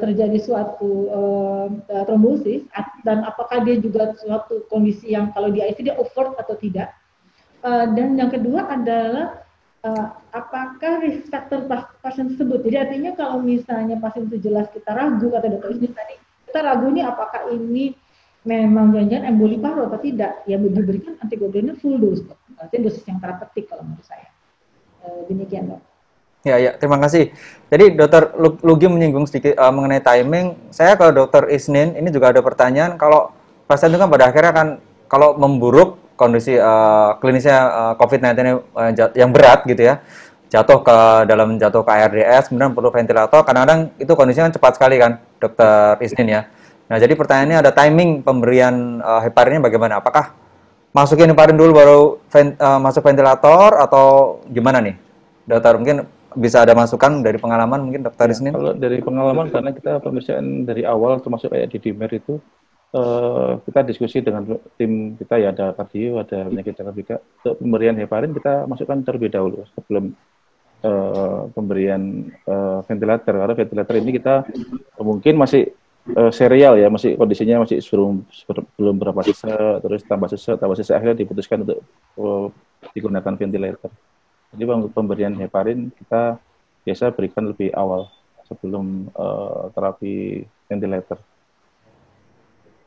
terjadi suatu trombosis, dan apakah dia juga suatu kondisi yang kalau di IC dia overt atau tidak. Dan yang kedua adalah apakah risk factor pasien tersebut. Jadi artinya kalau misalnya pasien itu jelas kita ragu, kata dokter Isnin tadi, kita ragu ini apakah ini memang jangan-jangan emboli paru atau tidak, ya diberikan antikoagulannya full dose, berarti dosis yang terapeutik kalau menurut saya. Demikian dok. Ya, terima kasih. Jadi Dokter Lugi menyinggung sedikit mengenai timing. Saya ke Dokter Isnin, ini juga ada pertanyaan, kalau pasien itu kan pada akhirnya kan kalau memburuk kondisi klinisnya COVID-19 yang berat gitu ya, jatuh ke ARDS, kemudian perlu ventilator, kadang-kadang itu kondisinya kan cepat sekali kan, Dokter Isnin ya. Nah, jadi pertanyaannya ada timing pemberian heparinnya bagaimana? Apakah masukin heparin dulu baru masuk ventilator atau gimana nih? Dokter, mungkin bisa ada masukan dari pengalaman mungkin Dokter Isnin? Kalau dari pengalaman, karena kita pemeriksaan dari awal termasuk kayak di DIMER itu, kita diskusi dengan tim kita ya, ada kardio, ada penyakit dalam juga. Untuk pemberian heparin kita masukkan terlebih dahulu sebelum pemberian ventilator. Karena ventilator ini kita mungkin masih serial ya, masih kondisinya masih belum berapa sesek, terus tambah sesek akhirnya diputuskan untuk digunakan ventilator. Jadi pemberian heparin kita biasa berikan lebih awal sebelum terapi ventilator.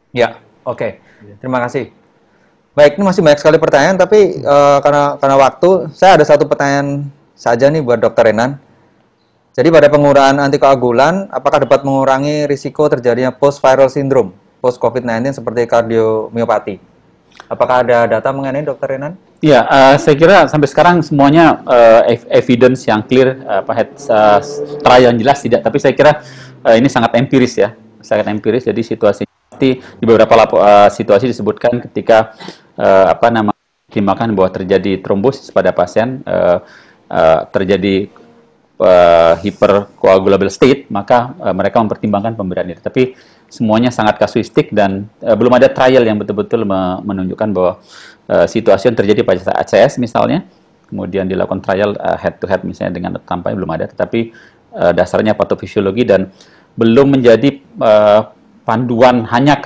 Ya, oke. Terima kasih. Baik, ini masih banyak sekali pertanyaan, tapi karena waktu, saya ada satu pertanyaan saja nih buat Dr. Renan. Jadi pada penggunaan antikoagulan, apakah dapat mengurangi risiko terjadinya post-viral syndrome, post-COVID-19 seperti kardiomiopati? Apakah ada data mengenai Dr. Renan? Ya, saya kira sampai sekarang semuanya evidence yang clear, trial yang jelas tidak. Tapi saya kira ini sangat empiris ya, sangat empiris. Jadi situasi di beberapa situasi disebutkan ketika dimakan bahwa terjadi trombosis pada pasien. terjadi hypercoagulable state, maka mereka mempertimbangkan pemberian itu. Tapi semuanya sangat kasuistik dan belum ada trial yang betul-betul menunjukkan bahwa situasi yang terjadi pada saat ACS misalnya, kemudian dilakukan trial head to head misalnya dengan tanpa belum ada, tetapi dasarnya patofisiologi dan belum menjadi panduan hanya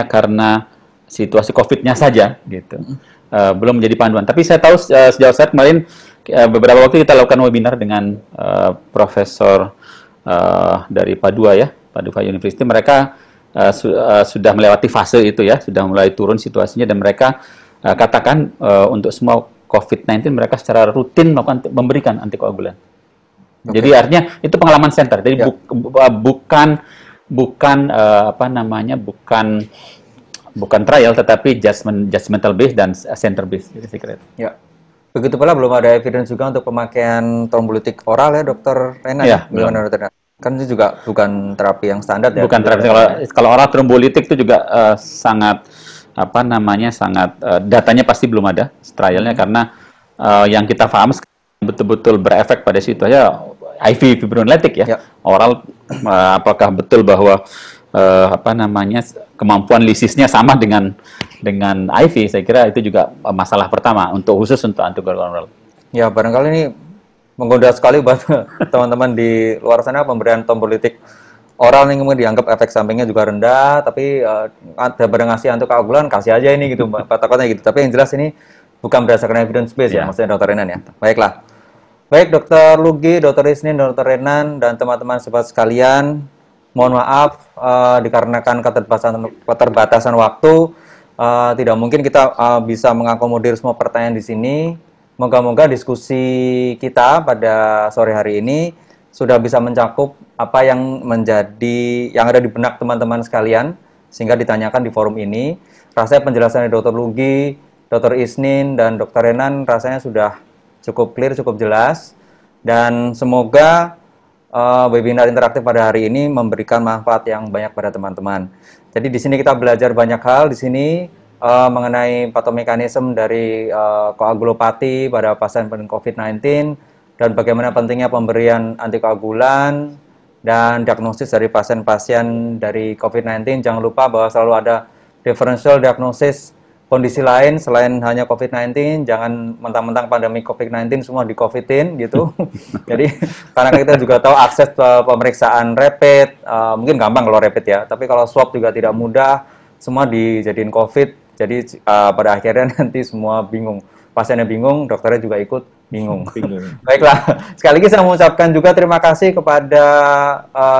karena situasi COVID-nya saja gitu. Belum menjadi panduan. Tapi saya tahu sejauh saat kemarin beberapa waktu kita lakukan webinar dengan profesor dari Padua ya, Padua University. Mereka sudah melewati fase itu ya, sudah mulai turun situasinya dan mereka katakan untuk semua COVID-19 mereka secara rutin memberikan antikoagulan. Okay. Jadi artinya itu pengalaman center. Jadi bukan trial tetapi judgmental based dan center based. Ya. Begitu pula belum ada evidence juga untuk pemakaian trombolitik oral ya, Dokter Renan. Ya, belum. Kan itu juga bukan terapi yang standar ya. Bukan terapi. Kalau oral trombolitik itu juga sangat datanya pasti belum ada trialnya karena yang kita paham betul-betul berefek pada situasinya IV fibrinolytik ya. Oral apakah betul bahwa kemampuan lisisnya sama dengan IV? Saya kira itu juga masalah pertama khusus untuk antikoagulan oral. Ya, barangkali ini menggoda sekali buat teman-teman di luar sana pemberian trombolitik oral yang kemudian dianggap efek sampingnya juga rendah, tapi ada ngasih antikoagulan kasih aja ini gitu, takutnya gitu. Tapi yang jelas ini bukan berdasarkan evidence base ya, maksudnya Dokter Renan ya. Baiklah. Baik Dokter Lugi, Dokter Isnin, Dokter Renan, dan teman-teman sobat sekalian, mohon maaf dikarenakan keterbatasan waktu, tidak mungkin kita bisa mengakomodir semua pertanyaan di sini. Moga-moga diskusi kita pada sore hari ini sudah bisa mencakup apa yang ada di benak teman-teman sekalian, sehingga ditanyakan di forum ini. Rasanya penjelasan dari Dokter Lugi, Dokter Isnin, dan Dokter Renan rasanya sudah cukup clear, cukup jelas, dan semoga webinar interaktif pada hari ini memberikan manfaat yang banyak pada teman-teman. Jadi di sini kita belajar banyak hal di sini mengenai patomekanisme dari koagulopati pada pasien COVID-19 dan bagaimana pentingnya pemberian antikoagulan dan diagnosis dari pasien-pasien dari COVID-19. Jangan lupa bahwa selalu ada differential diagnosis kondisi lain selain hanya COVID-19, jangan mentang-mentang pandemi COVID-19 semua di-COVID-in gitu. Jadi karena kita juga tahu akses pemeriksaan rapid, mungkin gampang kalau rapid ya, tapi kalau swab juga tidak mudah, semua dijadiin COVID, jadi pada akhirnya nanti semua bingung. Pasiennya bingung, dokternya juga ikut bingung. Baiklah, sekali lagi saya mengucapkan juga terima kasih kepada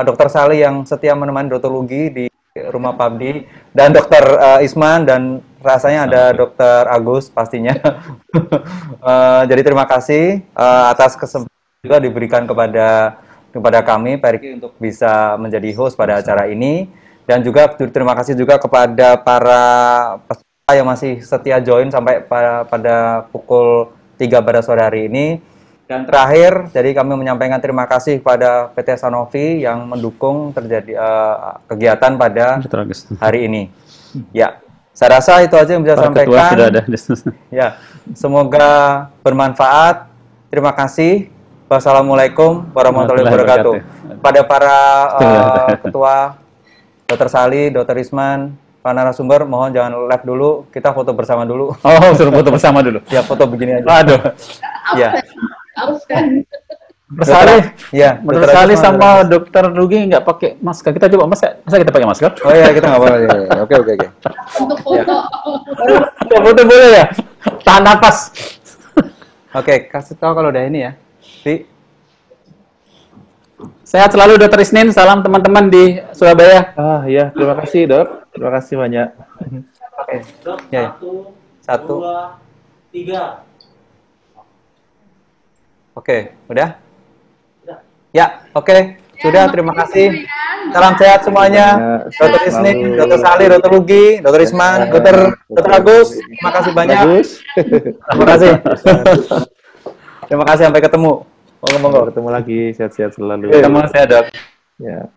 Dokter Sali yang setia menemani Dokter Lugi di Rumah Pabdi, dan Dokter Isman, dan rasanya ada Dokter Agus pastinya. Jadi terima kasih atas kesempatan juga diberikan kepada kami, Pak Riki, untuk bisa menjadi host pada acara ini, dan juga terima kasih juga kepada para peserta yang masih setia join sampai pada pukul 3 pada sore hari ini. Dan terakhir, jadi kami menyampaikan terima kasih kepada PT Sanofi yang mendukung terjadi kegiatan pada hari ini. Ya, saya rasa itu aja yang bisa saya sampaikan. Ya, semoga bermanfaat. Terima kasih. Wassalamualaikum warahmatullahi wabarakatuh. Pada para ketua, Dokter Sali, Dokter Isman, Pak narasumber, mohon jangan live dulu. Kita foto bersama dulu. Oh, suruh foto bersama dulu. Ya, foto begini aja. Aduh. Ya. Bersalih, ya. Dokter Salih sama Dokter Lugi nggak pakai masker. Kita coba masa kita pakai masker? Oh iya, kita nggak boleh. Oke. Untuk foto. Ya, foto boleh ya. Tahan napas. Oke, kasih tahu kalau udah ini ya. Sehat selalu Dokter Isnin. Salam teman-teman di Surabaya. Ya, terima kasih Dok. Terima kasih banyak. Oke. Ya. 1, 2, 3. Oke, udah? Ya, oke. Sudah, terima kasih. Salam sehat semuanya. Dokter Isnin, Dokter Sali, Dokter Lugi, Dokter Isman, Dokter Agus. Terima kasih banyak. Terima kasih. Terima kasih, sampai ketemu. Monggo. Ketemu lagi, sehat-sehat selalu. Ketemu saya, Dok. Ya.